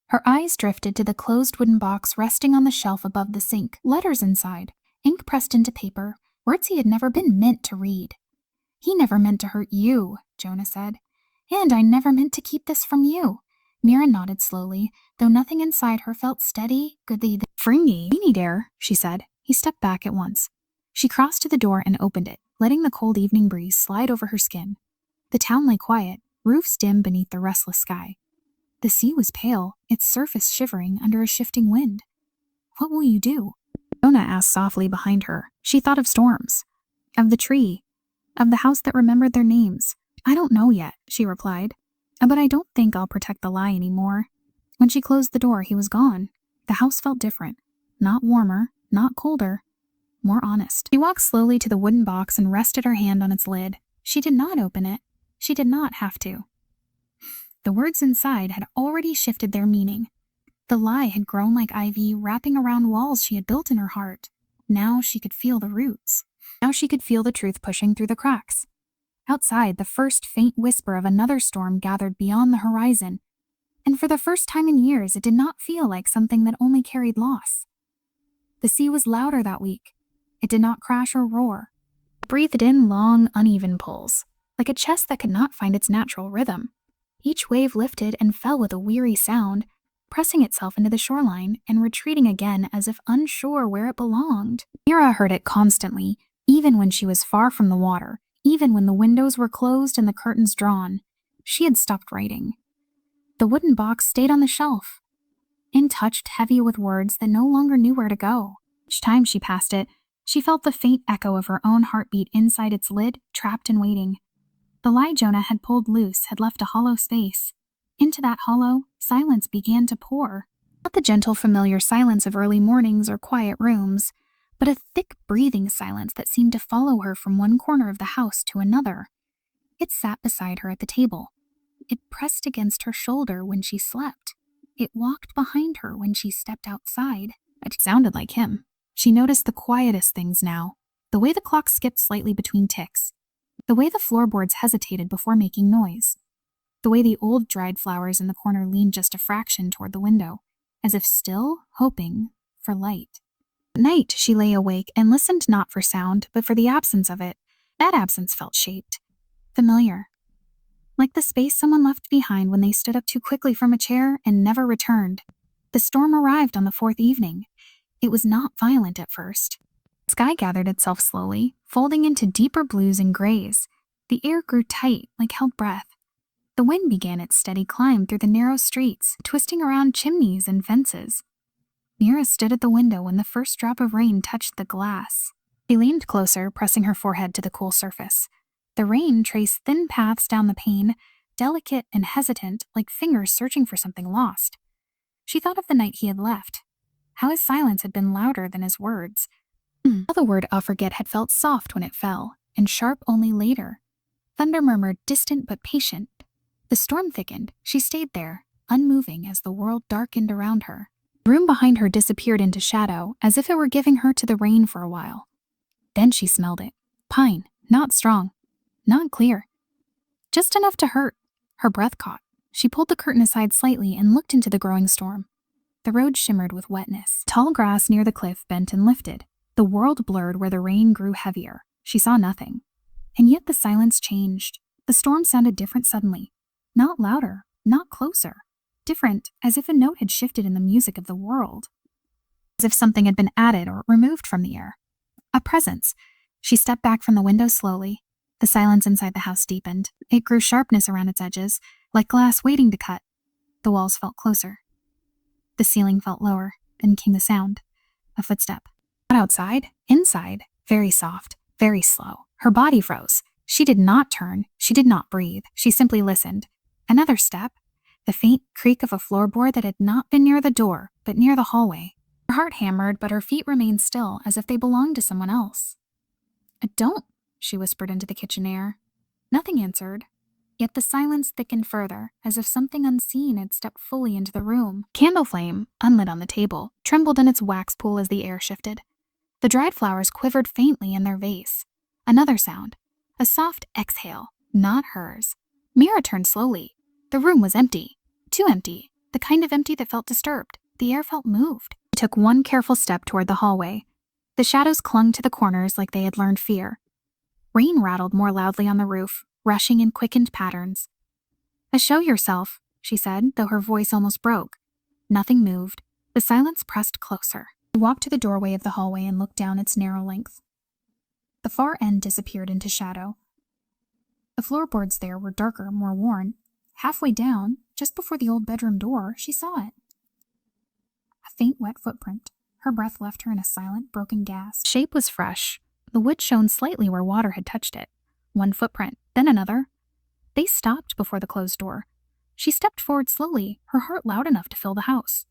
Her eyes drifted to the closed wooden box resting on the shelf above the sink. Letters inside, ink pressed into paper, words he had never been meant to read. "He never meant to hurt you," Jonah said. "And I never meant to keep this from you." Mira nodded slowly, though nothing inside her felt steady, goodly, fringy. "We need air," she said. He stepped back at once. She crossed to the door and opened it, letting the cold evening breeze slide over her skin. The town lay quiet, roofs dim beneath the restless sky. The sea was pale, its surface shivering under a shifting wind. "What will you do?" Jonah asked softly behind her. She thought of storms, of the tree, of the house that remembered their names. "I don't know yet," she replied. "But I don't think I'll protect the lie anymore." When she closed the door, he was gone. The house felt different. Not warmer, not colder, more honest. She walked slowly to the wooden box and rested her hand on its lid. She did not open it. She did not have to. The words inside had already shifted their meaning. The lie had grown like ivy, wrapping around walls she had built in her heart. Now she could feel the roots. Now she could feel the truth pushing through the cracks. Outside, the first faint whisper of another storm gathered beyond the horizon, and for the first time in years, it did not feel like something that only carried loss. The sea was louder that week. It did not crash or roar. It breathed in long, uneven pulls, like a chest that could not find its natural rhythm. Each wave lifted and fell with a weary sound, pressing itself into the shoreline and retreating again as if unsure where it belonged. Mira heard it constantly, even when she was far from the water, even when the windows were closed and the curtains drawn. She had stopped writing. The wooden box stayed on the shelf, untouched, heavy with words that no longer knew where to go. Each time she passed it, she felt the faint echo of her own heartbeat inside its lid, trapped and waiting. The lie Jonah had pulled loose had left a hollow space. Into that hollow, silence began to pour. Not the gentle, familiar silence of early mornings or quiet rooms, but a thick, breathing silence that seemed to follow her from one corner of the house to another. It sat beside her at the table. It pressed against her shoulder when she slept. It walked behind her when she stepped outside. It sounded like him. She noticed the quietest things now. The way the clock skipped slightly between ticks. The way the floorboards hesitated before making noise. The way the old dried flowers in the corner leaned just a fraction toward the window, as if still hoping for light. At night, she lay awake and listened not for sound, but for the absence of it. That absence felt shaped, familiar. Like the space someone left behind when they stood up too quickly from a chair and never returned. The storm arrived on the fourth evening. It was not violent at first. The sky gathered itself slowly, folding into deeper blues and grays. The air grew tight, like held breath. The wind began its steady climb through the narrow streets, twisting around chimneys and fences. Mira stood at the window when the first drop of rain touched the glass. She leaned closer, pressing her forehead to the cool surface. The rain traced thin paths down the pane, delicate and hesitant, like fingers searching for something lost. She thought of the night he had left, how his silence had been louder than his words. How the word "I forget" had felt soft when it fell, and sharp only later. Thunder murmured, distant but patient. The storm thickened. She stayed there, unmoving as the world darkened around her. The room behind her disappeared into shadow, as if it were giving her to the rain for a while. Then she smelled it. Pine, not strong, not clear. Just enough to hurt. Her breath caught. She pulled the curtain aside slightly and looked into the growing storm. The road shimmered with wetness. Tall grass near the cliff bent and lifted. The world blurred where the rain grew heavier. She saw nothing. And yet the silence changed. The storm sounded different suddenly. Not louder, not closer. Different, as if a note had shifted in the music of the world. As if something had been added or removed from the air. A presence. She stepped back from the window slowly. The silence inside the house deepened. It grew sharpness around its edges, like glass waiting to cut. The walls felt closer. The ceiling felt lower. Then came the sound. A footstep. Not outside, inside. Very soft, very slow. Her body froze. She did not turn. She did not breathe. She simply listened. Another step. The faint creak of a floorboard that had not been near the door, but near the hallway. Her heart hammered, but her feet remained still, as if they belonged to someone else. "Don't," she whispered into the kitchen air. Nothing answered. Yet the silence thickened further, as if something unseen had stepped fully into the room. Candle flame, unlit on the table, trembled in its wax pool as the air shifted. The dried flowers quivered faintly in their vase. Another sound. A soft exhale, not hers. Mira turned slowly. The room was empty. Too empty. The kind of empty that felt disturbed. The air felt moved. She took one careful step toward the hallway. The shadows clung to the corners like they had learned fear. Rain rattled more loudly on the roof, rushing in quickened patterns. "Show yourself," she said, though her voice almost broke. Nothing moved. The silence pressed closer. She walked to the doorway of the hallway and looked down its narrow length. The far end disappeared into shadow. The floorboards there were darker, more worn. Halfway down, just before the old bedroom door, she saw it. A faint wet footprint. Her breath left her in a silent, broken gasp. The shape was fresh. The wood shone slightly where water had touched it. One footprint, then another. They stopped before the closed door. She stepped forward slowly, her heart loud enough to fill the house.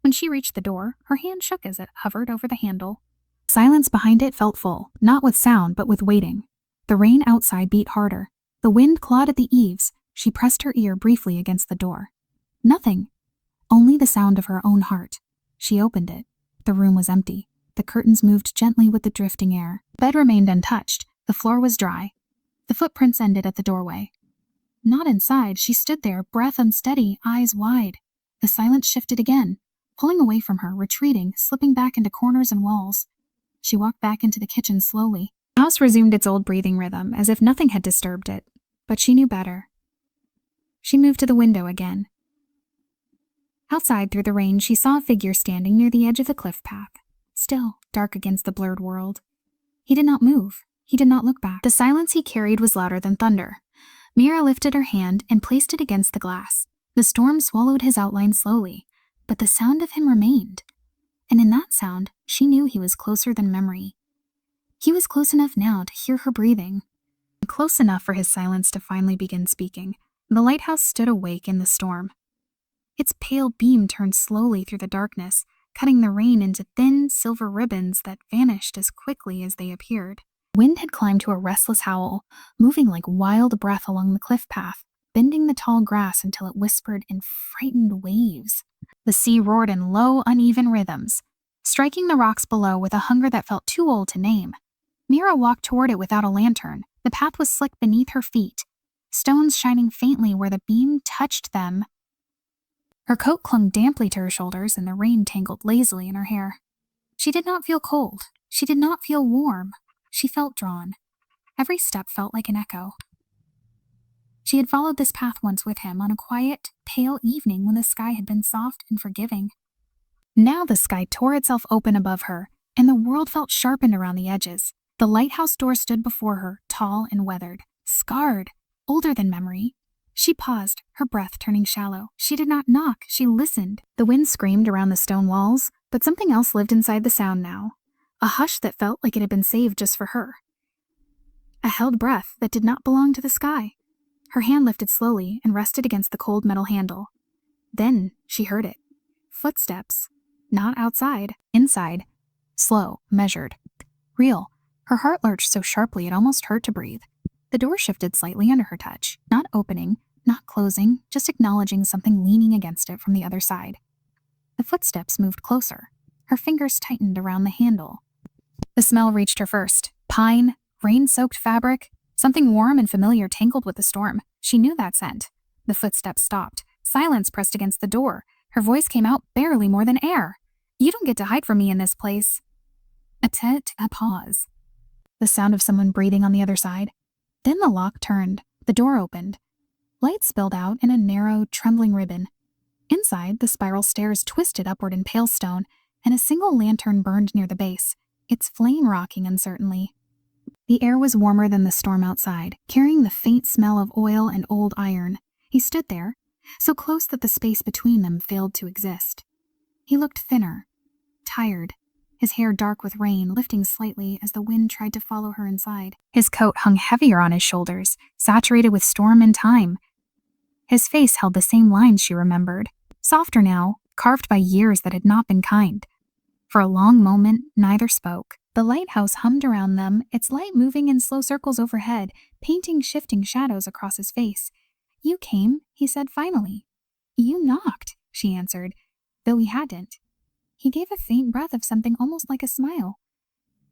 When she reached the door, her hand shook as it hovered over the handle. Silence behind it felt full, not with sound, but with waiting. The rain outside beat harder. The wind clawed at the eaves. She pressed her ear briefly against the door. Nothing. Only the sound of her own heart. She opened it. The room was empty. The curtains moved gently with the drifting air. The bed remained untouched. The floor was dry. The footprints ended at the doorway. Not inside, she stood there, breath unsteady, eyes wide. The silence shifted again, pulling away from her, retreating, slipping back into corners and walls. She walked back into the kitchen slowly. The house resumed its old breathing rhythm, as if nothing had disturbed it. But she knew better. She moved to the window again. Outside, through the rain, she saw a figure standing near the edge of the cliff path, still dark against the blurred world. He did not move. He did not look back. The silence he carried was louder than thunder. Mira lifted her hand and placed it against the glass. The storm swallowed his outline slowly, but the sound of him remained. And in that sound, she knew he was closer than memory. He was close enough now to hear her breathing, close enough for his silence to finally begin speaking. The lighthouse stood awake in the storm. Its pale beam turned slowly through the darkness, cutting the rain into thin silver ribbons that vanished as quickly as they appeared. Wind had climbed to a restless howl, moving like wild breath along the cliff path, bending the tall grass until it whispered in frightened waves. The sea roared in low, uneven rhythms, striking the rocks below with a hunger that felt too old to name. Mira walked toward it without a lantern. The path was slick beneath her feet, stones shining faintly where the beam touched them. Her coat clung damply to her shoulders and the rain tangled lazily in her hair. She did not feel cold. She did not feel warm. She felt drawn. Every step felt like an echo. She had followed this path once with him on a quiet, pale evening when the sky had been soft and forgiving. Now the sky tore itself open above her, and the world felt sharpened around the edges. The lighthouse door stood before her, tall and weathered, scarred, older than memory. She paused, her breath turning shallow. She did not knock, she listened. The wind screamed around the stone walls, but something else lived inside the sound now. A hush that felt like it had been saved just for her. A held breath that did not belong to the sky. Her hand lifted slowly and rested against the cold metal handle. Then she heard it. Footsteps. Not outside, inside. Slow, measured. Real. Her heart lurched so sharply it almost hurt to breathe. The door shifted slightly under her touch, not opening, not closing, just acknowledging something leaning against it from the other side. The footsteps moved closer. Her fingers tightened around the handle. The smell reached her first. Pine, rain-soaked fabric, something warm and familiar tangled with the storm. She knew that scent. The footsteps stopped. Silence pressed against the door. Her voice came out barely more than air. "You don't get to hide from me in this place." A pause. The sound of someone breathing on the other side. Then the lock turned. The door opened. Light spilled out in a narrow, trembling ribbon. Inside, the spiral stairs twisted upward in pale stone, and a single lantern burned near the base, its flame rocking uncertainly. The air was warmer than the storm outside, carrying the faint smell of oil and old iron. He stood there, so close that the space between them failed to exist. He looked thinner, tired, his hair dark with rain, lifting slightly as the wind tried to follow her inside. His coat hung heavier on his shoulders, saturated with storm and time. His face held the same lines she remembered, softer now, carved by years that had not been kind. For a long moment, neither spoke. The lighthouse hummed around them, its light moving in slow circles overhead, painting shifting shadows across his face. "You came," he said finally. "You knocked," she answered, though he hadn't. He gave a faint breath of something almost like a smile.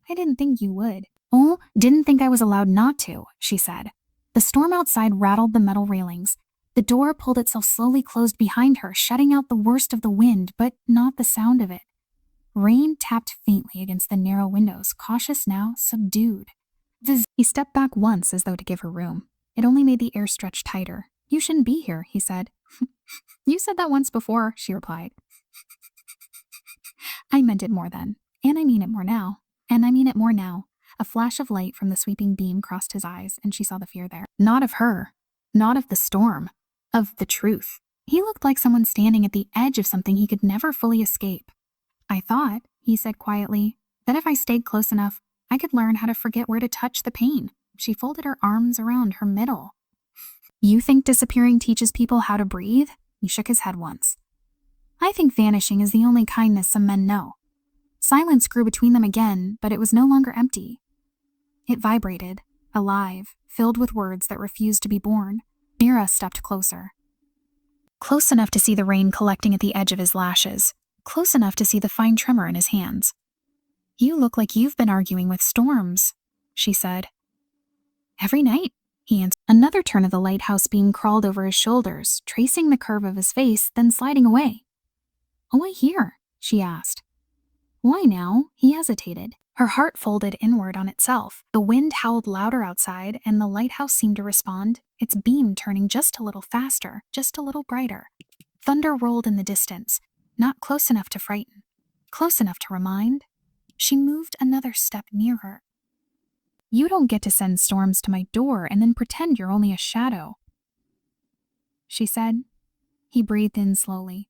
"I didn't think you would." "Oh, didn't think I was allowed not to," she said. The storm outside rattled the metal railings. The door pulled itself slowly closed behind her, shutting out the worst of the wind, but not the sound of it. Rain tapped faintly against the narrow windows, cautious now, subdued. He stepped back once as though to give her room. It only made the air stretch tighter. "You shouldn't be here," he said. "You said that once before," she replied. I meant it more then, and I mean it more now, and I mean it more now. A flash of light from the sweeping beam crossed his eyes, and she saw the fear there. Not of her, not of the storm, of the truth. He looked like someone standing at the edge of something he could never fully escape. I thought, he said quietly, that if I stayed close enough, I could learn how to forget where to touch the pain. She folded her arms around her middle. You think disappearing teaches people how to breathe? He shook his head once. I think vanishing is the only kindness some men know. Silence grew between them again, but it was no longer empty. It vibrated, alive, filled with words that refused to be born. Mira stepped closer. Close enough to see the rain collecting at the edge of his lashes, close enough to see the fine tremor in his hands. You look like you've been arguing with storms, she said. Every night, he answered. Another turn of the lighthouse beam crawled over his shoulders, tracing the curve of his face, then sliding away. Oh, I hear, she asked. Why now? He hesitated. Her heart folded inward on itself. The wind howled louder outside, and the lighthouse seemed to respond, its beam turning just a little faster, just a little brighter. Thunder rolled in the distance, not close enough to frighten, close enough to remind. She moved another step nearer. You don't get to send storms to my door and then pretend you're only a shadow, she said. He breathed in slowly.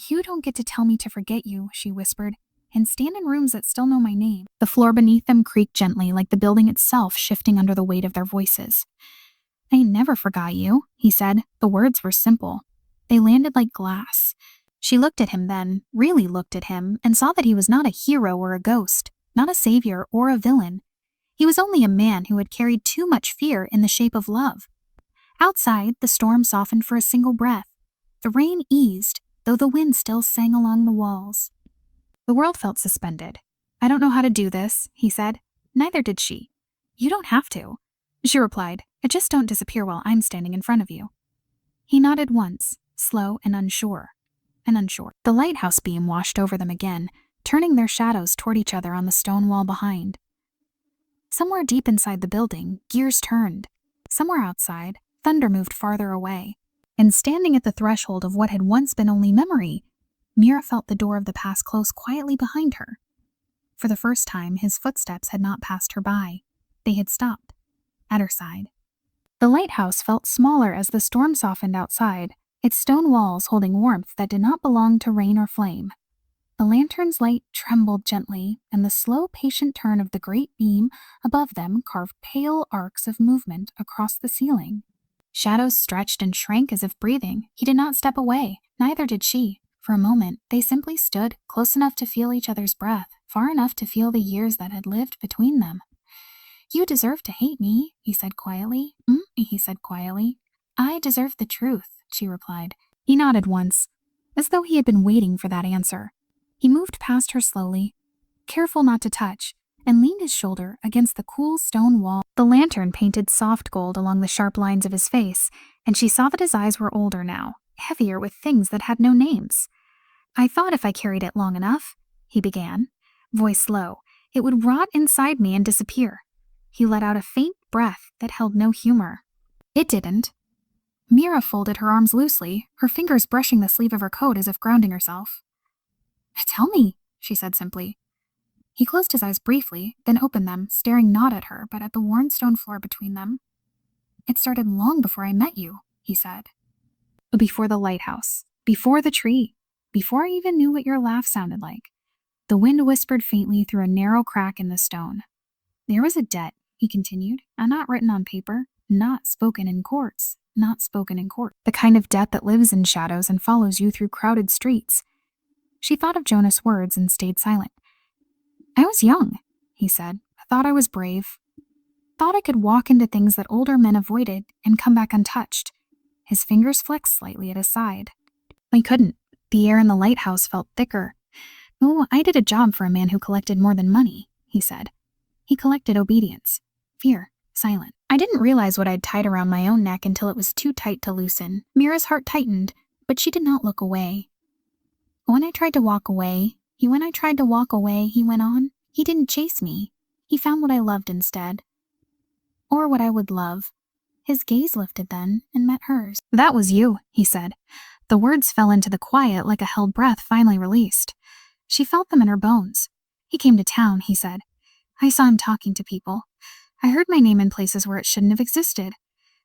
You don't get to tell me to forget you, she whispered, and stand in rooms that still know my name. The floor beneath them creaked gently, like the building itself shifting under the weight of their voices. I never forgot you, he said. The words were simple. They landed like glass. She looked at him then, really looked at him, and saw that he was not a hero or a ghost, not a savior or a villain. He was only a man who had carried too much fear in the shape of love. Outside, the storm softened for a single breath. The rain eased, though the wind still sang along the walls. The world felt suspended. I don't know how to do this, he said. Neither did she. You don't have to, she replied. Just don't disappear while I'm standing in front of you. He nodded once, slow and unsure. The lighthouse beam washed over them again, turning their shadows toward each other on the stone wall behind. Somewhere deep inside the building, gears turned. Somewhere outside, thunder moved farther away. And standing at the threshold of what had once been only memory, Mira felt the door of the past close quietly behind her. For the first time, his footsteps had not passed her by. They had stopped, at her side. The lighthouse felt smaller as the storm softened outside, its stone walls holding warmth that did not belong to rain or flame. The lantern's light trembled gently, and the slow, patient turn of the great beam above them carved pale arcs of movement across the ceiling. Shadows stretched and shrank as if breathing. He did not step away, neither did she. For a moment, they simply stood, close enough to feel each other's breath, far enough to feel the years that had lived between them. You deserve to hate me, he said quietly. He said quietly. I deserve the truth, she replied. He nodded once, as though he had been waiting for that answer. He moved past her slowly, careful not to touch, and leaned his shoulder against the cool stone wall. The lantern painted soft gold along the sharp lines of his face, and she saw that his eyes were older now, heavier with things that had no names. I thought if I carried it long enough, he began, voice low, it would rot inside me and disappear. He let out a faint breath that held no humor. It didn't. Mira folded her arms loosely, her fingers brushing the sleeve of her coat as if grounding herself. Tell me, she said simply. He closed his eyes briefly, then opened them, staring not at her, but at the worn stone floor between them. It started long before I met you, he said. Before the lighthouse, before the tree, before I even knew what your laugh sounded like. The wind whispered faintly through a narrow crack in the stone. There was a debt, he continued, not written on paper, not spoken in courts, the kind of debt that lives in shadows and follows you through crowded streets. She thought of Jonas' words and stayed silent. I was young, he said. I thought I was brave. Thought I could walk into things that older men avoided and come back untouched. His fingers flexed slightly at his side. I couldn't. The air in the lighthouse felt thicker. Oh, I did a job for a man who collected more than money, he said. He collected obedience, fear, silence. I didn't realize what I'd tied around my own neck until it was too tight to loosen. Mira's heart tightened, but she did not look away. When I tried to walk away, he went on, he didn't chase me. He found what I loved instead. Or what I would love. His gaze lifted then and met hers. That was you, he said. The words fell into the quiet like a held breath finally released. She felt them in her bones. He came to town, he said. I saw him talking to people. I heard my name in places where it shouldn't have existed.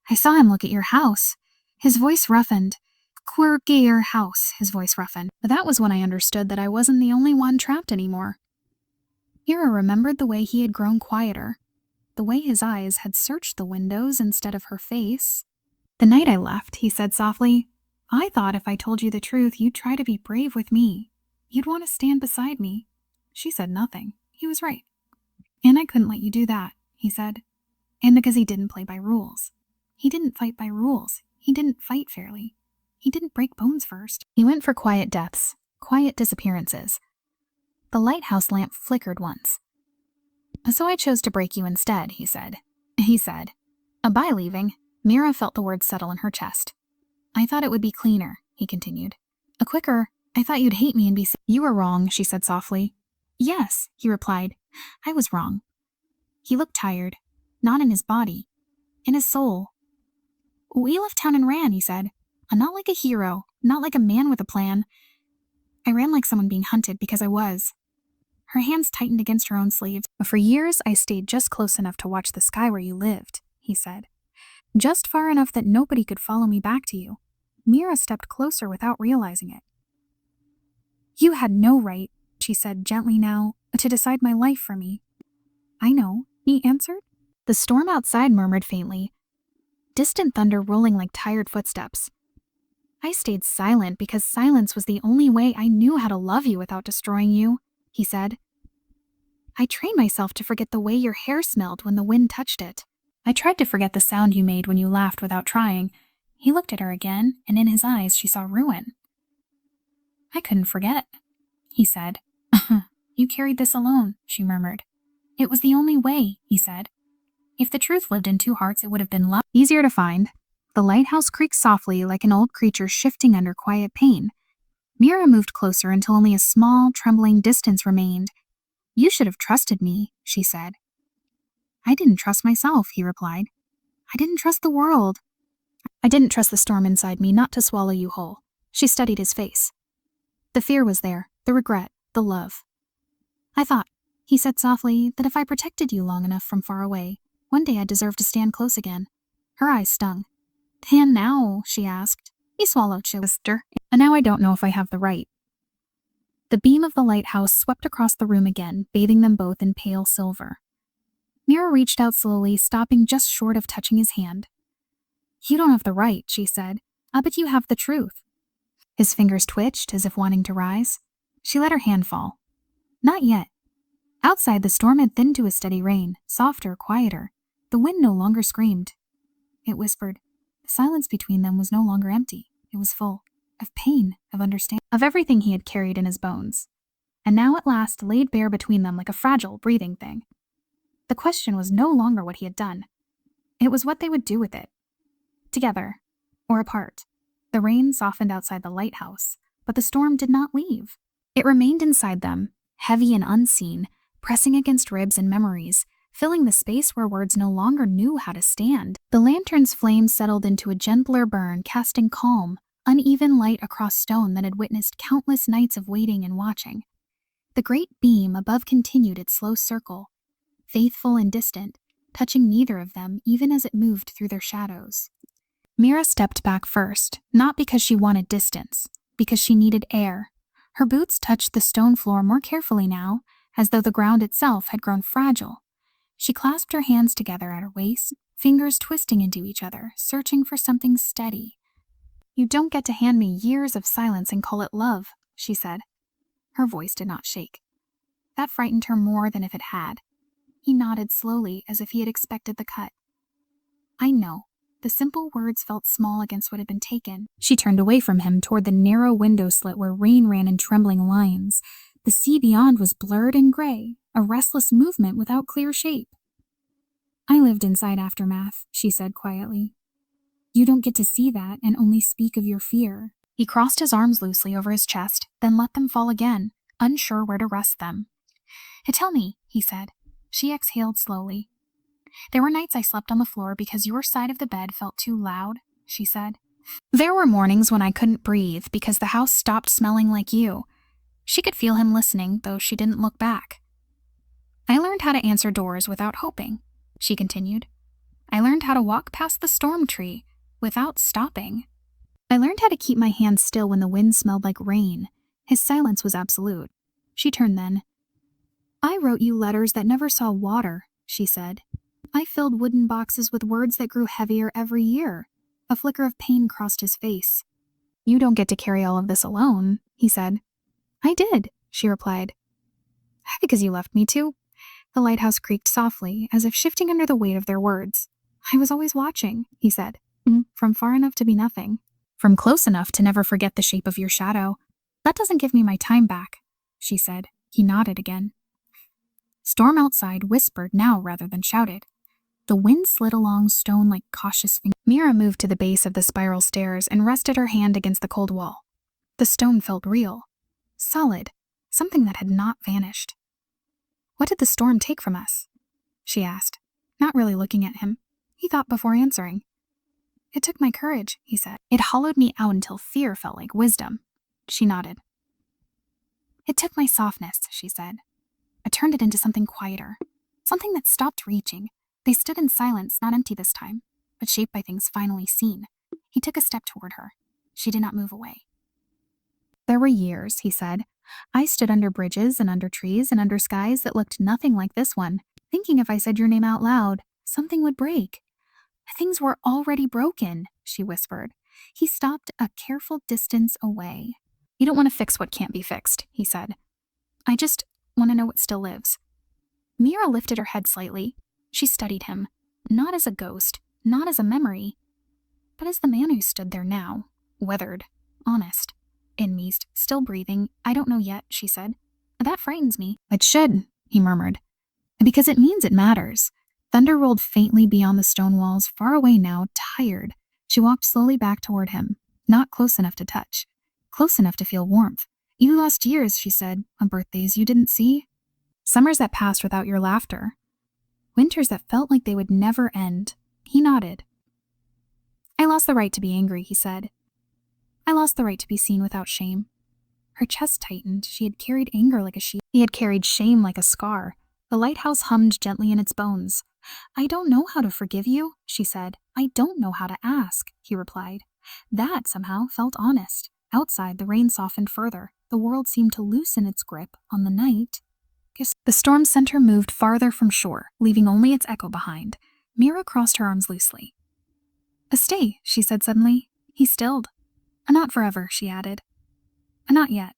I saw him look at your house. His voice roughened. Quirkier house, his voice roughened. But that was when I understood that I wasn't the only one trapped anymore. Mira remembered the way he had grown quieter, the way his eyes had searched the windows instead of her face. The night I left, he said softly, I thought if I told you the truth, you'd try to be brave with me. You'd want to stand beside me. She said nothing. He was right. And I couldn't let you do that, he said. And because he didn't play by rules. He didn't fight by rules. He didn't fight fairly. He didn't break bones first. He went for quiet deaths, quiet disappearances. The lighthouse lamp flickered once. So I chose to break you instead, he said. By leaving, Mira felt the words settle in her chest. I thought it would be cleaner, he continued. A quicker, I thought you'd hate me and be safe. You were wrong, she said softly. Yes, he replied. I was wrong. He looked tired, not in his body, in his soul. We left town and ran, he said. Not like a hero, not like a man with a plan. I ran like someone being hunted because I was. Her hands tightened against her own sleeves. For years, I stayed just close enough to watch the sky where you lived, he said. Just far enough that nobody could follow me back to you. Mira stepped closer without realizing it. You had no right, she said gently now, to decide my life for me. I know, he answered. The storm outside murmured faintly, distant thunder rolling like tired footsteps. I stayed silent because silence was the only way I knew how to love you without destroying you, he said. I trained myself to forget the way your hair smelled when the wind touched it. I tried to forget the sound you made when you laughed without trying. He looked at her again, and in his eyes she saw ruin. I couldn't forget, he said. You carried this alone, she murmured. It was the only way, he said. If the truth lived in two hearts, it would have been love. Easier to find. The lighthouse creaked softly like an old creature shifting under quiet pain. Mira moved closer until only a small, trembling distance remained. You should have trusted me, she said. I didn't trust myself, he replied. I didn't trust the world. I didn't trust the storm inside me not to swallow you whole. She studied his face. The fear was there, the regret, the love. I thought, he said softly, that if I protected you long enough from far away, one day I'd deserve to stand close again. Her eyes stung. And now, she asked. He swallowed, sister. And now I don't know if I have the right. The beam of the lighthouse swept across the room again, bathing them both in pale silver. Mira reached out slowly, stopping just short of touching his hand. You don't have the right, she said. But you have the truth. His fingers twitched, as if wanting to rise. She let her hand fall. Not yet. Outside, the storm had thinned to a steady rain, softer, quieter. The wind no longer screamed. It whispered. The silence between them was no longer empty. It was full. Of pain, of understanding, of everything he had carried in his bones. And now at last laid bare between them like a fragile, breathing thing. The question was no longer what he had done. It was what they would do with it. Together, or apart. The rain softened outside the lighthouse, but the storm did not leave. It remained inside them, heavy and unseen, pressing against ribs and memories, filling the space where words no longer knew how to stand. The lantern's flame settled into a gentler burn, casting calm, uneven light across stone that had witnessed countless nights of waiting and watching. The great beam above continued its slow circle, faithful and distant, touching neither of them even as it moved through their shadows. Mira stepped back first, not because she wanted distance, because she needed air. Her boots touched the stone floor more carefully now, as though the ground itself had grown fragile. She clasped her hands together at her waist, fingers twisting into each other, searching for something steady. You don't get to hand me years of silence and call it love, she said. Her voice did not shake. That frightened her more than if it had. He nodded slowly, as if he had expected the cut. I know. The simple words felt small against what had been taken. She turned away from him toward the narrow window slit where rain ran in trembling lines. The sea beyond was blurred and gray, a restless movement without clear shape. I lived inside Aftermath, she said quietly. You don't get to see that and only speak of your fear. He crossed his arms loosely over his chest, then let them fall again, unsure where to rest them. Tell me, he said. She exhaled slowly. There were nights I slept on the floor because your side of the bed felt too loud, she said. There were mornings when I couldn't breathe because the house stopped smelling like you. She could feel him listening, though she didn't look back. I learned how to answer doors without hoping, she continued. I learned how to walk past the storm tree without stopping. I learned how to keep my hands still when the wind smelled like rain. His silence was absolute. She turned then. I wrote you letters that never saw water, she said. I filled wooden boxes with words that grew heavier every year. A flicker of pain crossed his face. You don't get to carry all of this alone, he said. I did, she replied. Because you left me to. The lighthouse creaked softly, as if shifting under the weight of their words. I was always watching, he said, from far enough to be nothing, from close enough to never forget the shape of your shadow. That doesn't give me my time back, she said. He nodded again. Storm outside whispered now rather than shouted. The wind slid along stone like cautious fingers. Mira moved to the base of the spiral stairs and rested her hand against the cold wall. The stone felt real, solid, something that had not vanished. What did the storm take from us? She asked, not really looking at him. He thought before answering. It took my courage, he said. It hollowed me out until fear felt like wisdom. She nodded. It took my softness, she said. I turned it into something quieter, something that stopped reaching. They stood in silence, not empty this time, but shaped by things finally seen. He took a step toward her. She did not move away. There were years, he said. I stood under bridges and under trees and under skies that looked nothing like this one, thinking if I said your name out loud, something would break. Things were already broken, she whispered. He stopped a careful distance away. You don't want to fix what can't be fixed, he said. I just want to know what still lives. Mira lifted her head slightly. She studied him, not as a ghost, not as a memory, but as the man who stood there now, weathered, honest. Inmeased, still breathing. I don't know yet, she said. That frightens me. It should, he murmured, because it means it matters. Thunder rolled faintly beyond the stone walls, far away now, tired. She walked slowly back toward him, not close enough to touch, close enough to feel warmth. You lost years, she said, on birthdays you didn't see. Summers that passed without your laughter. Winters that felt like they would never end. He nodded. I lost the right to be angry, he said. I lost the right to be seen without shame. Her chest tightened. She had carried anger like a shield. He had carried shame like a scar. The lighthouse hummed gently in its bones. I don't know how to forgive you, she said. I don't know how to ask, he replied. That, somehow, felt honest. Outside, the rain softened further. The world seemed to loosen its grip on the night. The storm center moved farther from shore, leaving only its echo behind. Mira crossed her arms loosely. Stay, she said suddenly. He stilled. Not forever, she added. Not yet.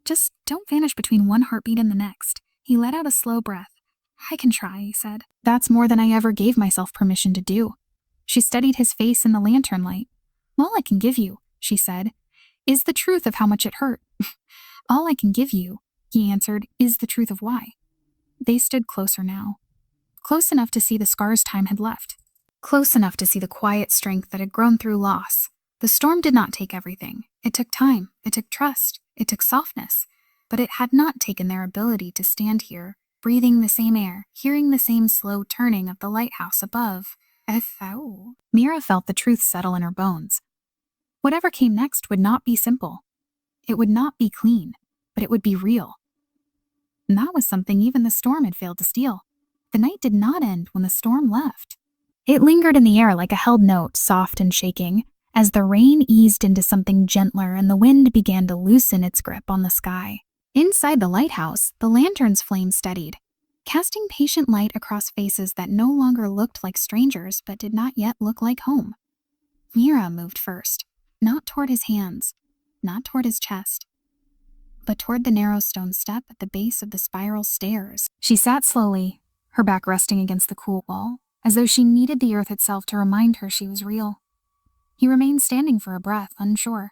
Just don't vanish between one heartbeat and the next. He let out a slow breath. I can try, he said. That's more than I ever gave myself permission to do. She studied his face in the lantern light. All I can give you, she said, is the truth of how much it hurt. All I can give you, he answered, is the truth of why. They stood closer now. Close enough to see the scars time had left. Close enough to see the quiet strength that had grown through loss. The storm did not take everything. It took time. It took trust. It took softness. But it had not taken their ability to stand here, breathing the same air, hearing the same slow turning of the lighthouse above. Mira felt the truth settle in her bones. Whatever came next would not be simple. It would not be clean, but it would be real. And that was something even the storm had failed to steal. The night did not end when the storm left. It lingered in the air like a held note, soft and shaking, as the rain eased into something gentler and the wind began to loosen its grip on the sky. Inside the lighthouse, the lantern's flame steadied, casting patient light across faces that no longer looked like strangers but did not yet look like home. Mira moved first, not toward his hands, not toward his chest, but toward the narrow stone step at the base of the spiral stairs. She sat slowly, her back resting against the cool wall, as though she needed the earth itself to remind her she was real. He remained standing for a breath, unsure.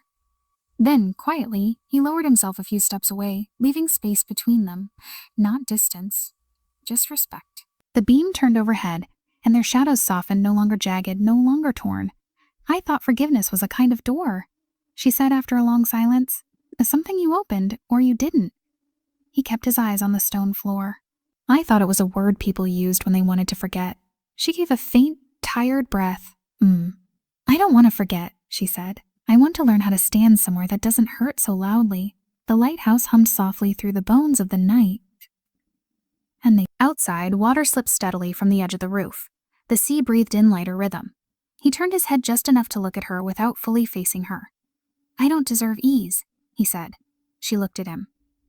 Then, quietly, he lowered himself a few steps away, leaving space between them. Not distance, just respect. The beam turned overhead, and their shadows softened, no longer jagged, no longer torn. I thought forgiveness was a kind of door, she said after a long silence. Something you opened, or you didn't. He kept his eyes on the stone floor. I thought it was a word people used when they wanted to forget. She gave a faint, tired breath. I don't want to forget, she said. I want to learn how to stand somewhere that doesn't hurt so loudly. The lighthouse hummed softly through the bones of the night, and outside, water slipped steadily from the edge of the roof. The sea breathed in lighter rhythm. He turned his head just enough to look at her without fully facing her. "I don't deserve ease," he said. She looked at him.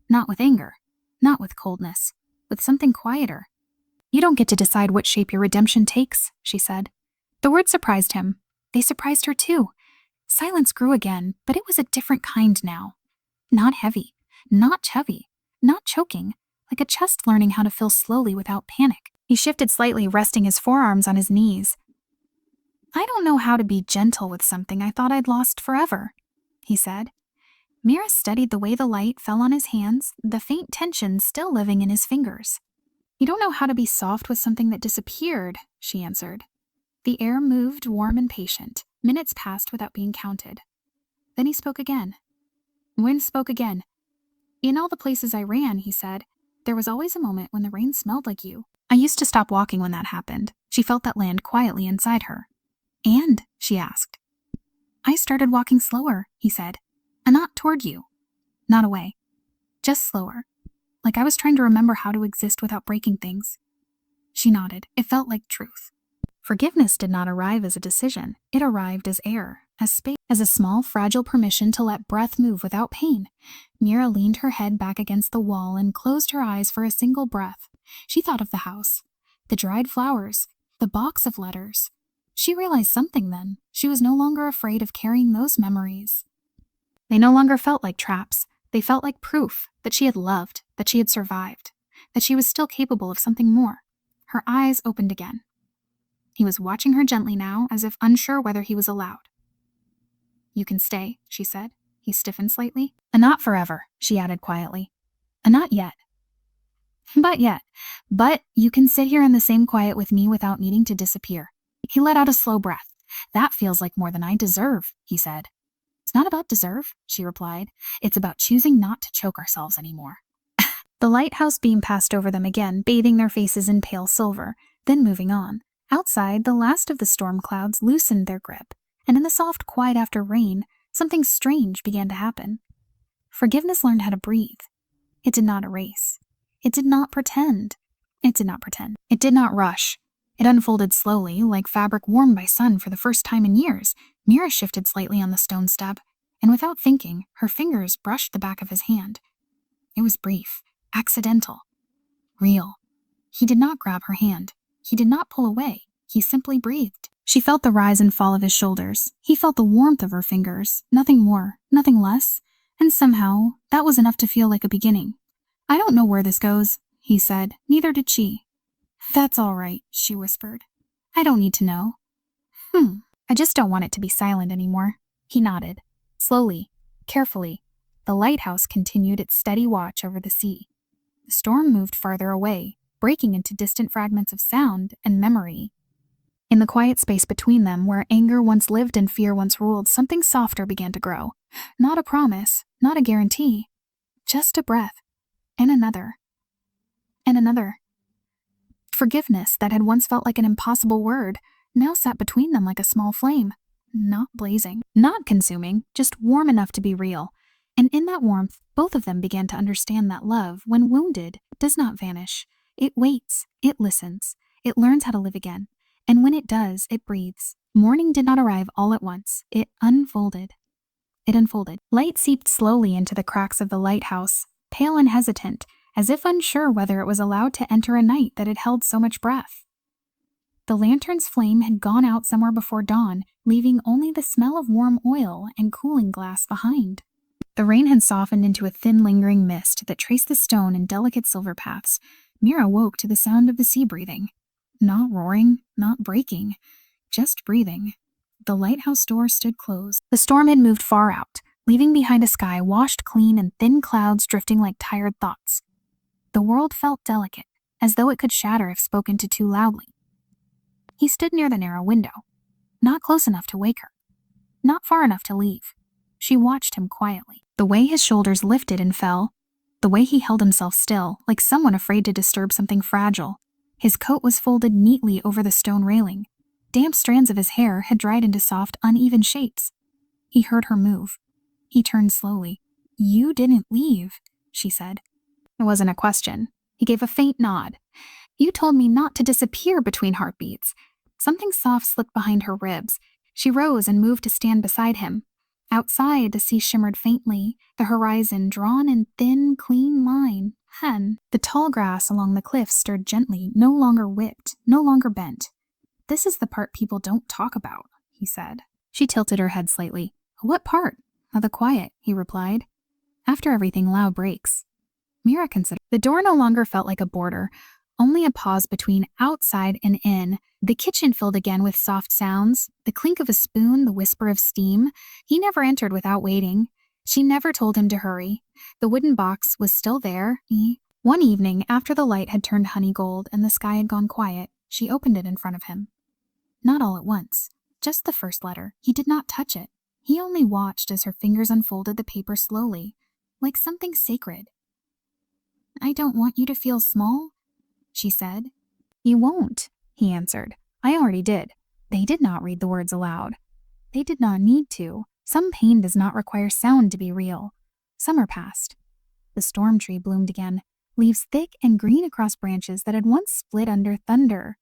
Not with anger, not with coldness, with something quieter. "You don't get to decide what shape your redemption takes," she said. The words surprised him. They surprised her too. Silence grew again, but it was a different kind now. Not heavy, not chubby, not choking, like a chest learning how to fill slowly without panic. He shifted slightly, resting his forearms on his knees. "I don't know how to be gentle with something I thought I'd lost forever," he said. Mira studied the way the light fell on his hands, the faint tension still living in his fingers. "You don't know how to be soft with something that disappeared," she answered. The air moved, warm and patient. Minutes passed without being counted. Then he spoke again. Wind spoke again. "In all the places I ran," he said, "there was always a moment when the rain smelled like you. I used to stop walking when that happened." She felt that land quietly inside her. "And?" she asked. "I started walking slower," he said. "And not toward you. Not away. Just slower. Like I was trying to remember how to exist without breaking things." She nodded. It felt like truth. Forgiveness did not arrive as a decision. It arrived as air, as space, as a small, fragile permission to let breath move without pain. Mira leaned her head back against the wall and closed her eyes for a single breath. She thought of the house, the dried flowers, the box of letters. She realized something then. She was no longer afraid of carrying those memories. They no longer felt like traps. They felt like proof that she had loved, that she had survived, that she was still capable of something more. Her eyes opened again. He was watching her gently now, as if unsure whether he was allowed. "You can stay," she said. He stiffened slightly. "Not forever," she added quietly. "Not yet." But yet. "But you can sit here in the same quiet with me without needing to disappear." He let out a slow breath. "That feels like more than I deserve," he said. "It's not about deserve," she replied. "It's about choosing not to choke ourselves anymore." The lighthouse beam passed over them again, bathing their faces in pale silver, then moving on. Outside, the last of the storm clouds loosened their grip, and in the soft quiet after rain, something strange began to happen. Forgiveness learned how to breathe. It did not erase. It did not pretend. It did not pretend. It did not rush. It unfolded slowly, like fabric warmed by sun for the first time in years. Mira shifted slightly on the stone step, and without thinking, her fingers brushed the back of his hand. It was brief, accidental, real. He did not grab her hand. He did not pull away. He simply breathed. She felt the rise and fall of his shoulders. He felt the warmth of her fingers. Nothing more, nothing less. And somehow, that was enough to feel like a beginning. "I don't know where this goes," he said. Neither did she. "That's all right," she whispered. "I don't need to know." I just don't want it to be silent anymore." He nodded. Slowly, carefully, the lighthouse continued its steady watch over the sea. The storm moved farther away, breaking into distant fragments of sound and memory. In the quiet space between them, where anger once lived and fear once ruled, something softer began to grow. Not a promise, not a guarantee, just a breath, and another, and another. Forgiveness, that had once felt like an impossible word, now sat between them like a small flame, not blazing, not consuming, just warm enough to be real. And in that warmth, both of them began to understand that love, when wounded, does not vanish. It waits, it listens, it learns how to live again. And when it does, it breathes. Morning did not arrive all at once. It unfolded. It unfolded. Light seeped slowly into the cracks of the lighthouse, pale and hesitant, as if unsure whether it was allowed to enter a night that had held so much breath. The lantern's flame had gone out somewhere before dawn, leaving only the smell of warm oil and cooling glass behind. The rain had softened into a thin, lingering mist that traced the stone in delicate silver paths. Mira woke to the sound of the sea breathing. Not roaring, not breaking, just breathing. The lighthouse door stood closed. The storm had moved far out, leaving behind a sky washed clean and thin clouds drifting like tired thoughts. The world felt delicate, as though it could shatter if spoken to too loudly. He stood near the narrow window, not close enough to wake her, not far enough to leave. She watched him quietly. The way his shoulders lifted and fell, the way he held himself still, like someone afraid to disturb something fragile. His coat was folded neatly over the stone railing. Damp strands of his hair had dried into soft, uneven shapes. He heard her move. He turned slowly. You didn't leave, she said. It wasn't a question. He gave a faint nod. You told me not to disappear between heartbeats. Something soft slipped behind her ribs. She rose and moved to stand beside him. Outside, the sea shimmered faintly, the horizon drawn in thin, clean line. The tall grass along the cliff stirred gently, no longer whipped, no longer bent. This is the part people don't talk about, he said. She tilted her head slightly. What part? The quiet, he replied. After everything, loud breaks. Mira considered. The door no longer felt like a border, only a pause between outside and in. The kitchen filled again with soft sounds, the clink of a spoon, the whisper of steam. He never entered without waiting. She never told him to hurry. The wooden box was still there. One evening, after the light had turned honey gold and the sky had gone quiet, she opened it in front of him. Not all at once, just the first letter. He did not touch it. He only watched as her fingers unfolded the paper slowly, like something sacred. I don't want you to feel small, she said. You won't, he answered. I already did. They did not read the words aloud. They did not need to. Some pain does not require sound to be real. Summer passed. The storm tree bloomed again, leaves thick and green across branches that had once split under thunder.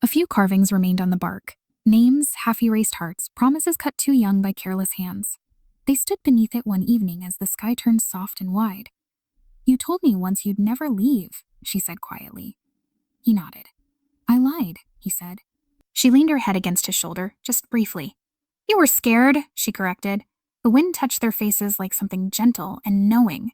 A few carvings remained on the bark. Names, half-erased hearts, promises cut too young by careless hands. They stood beneath it one evening as the sky turned soft and wide. You told me once you'd never leave, she said quietly. He nodded. I lied, he said. She leaned her head against his shoulder, just briefly. You were scared, she corrected. The wind touched their faces like something gentle and knowing.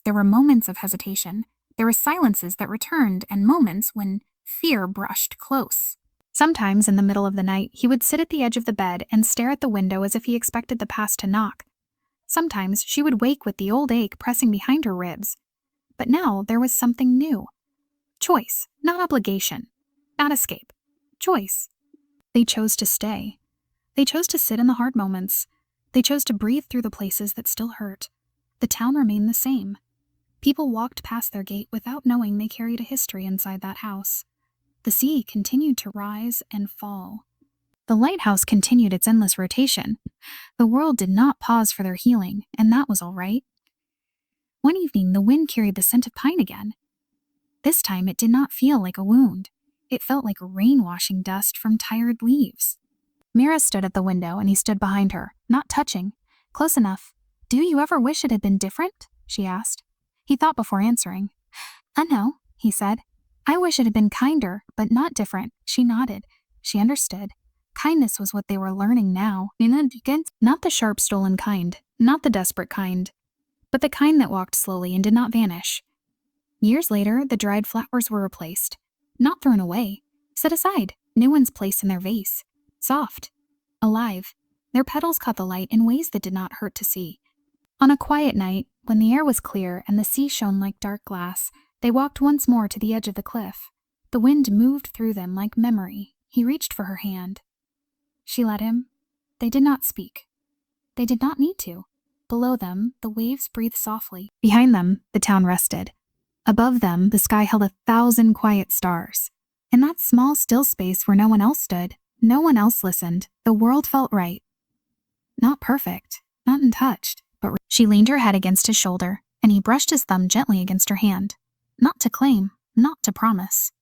There were moments of hesitation. There were silences that returned and moments when fear brushed close. Sometimes in the middle of the night, he would sit at the edge of the bed and stare at the window as if he expected the past to knock. Sometimes she would wake with the old ache pressing behind her ribs. But now there was something new. Choice, not obligation. Not escape. Choice. They chose to stay. They chose to sit in the hard moments. They chose to breathe through the places that still hurt. The town remained the same. People walked past their gate without knowing they carried a history inside that house. The sea continued to rise and fall. The lighthouse continued its endless rotation. The world did not pause for their healing, and that was all right. One evening, the wind carried the scent of pine again. This time, it did not feel like a wound. It felt like rain washing dust from tired leaves. Mira stood at the window, and he stood behind her, not touching. Close enough. Do you ever wish it had been different? She asked. He thought before answering. No, he said. I wish it had been kinder, but not different. She nodded. She understood. Kindness was what they were learning now. Not the sharp, stolen kind, not the desperate kind, but the kind that walked slowly and did not vanish. Years later, the dried flowers were replaced. Not thrown away. Set aside. New ones placed in their vase. Soft. Alive. Their petals caught the light in ways that did not hurt to see. On a quiet night, when the air was clear and the sea shone like dark glass, they walked once more to the edge of the cliff. The wind moved through them like memory. He reached for her hand. She let him. They did not speak. They did not need to. Below them, the waves breathed softly. Behind them, the town rested. Above them, the sky held 1,000 quiet stars. In that small, still space where no one else stood, no one else listened, the world felt right. Not perfect, not untouched, but she leaned her head against his shoulder, and he brushed his thumb gently against her hand. Not to claim, not to promise.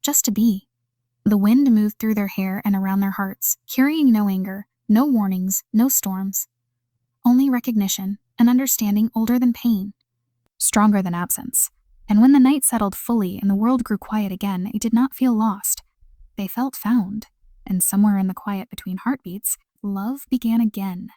Just to be. The wind moved through their hair and around their hearts, carrying no anger, no warnings, no storms. Only recognition, an understanding older than pain, stronger than absence. And when the night settled fully and the world grew quiet again, it did not feel lost. They felt found. And somewhere in the quiet between heartbeats, love began again.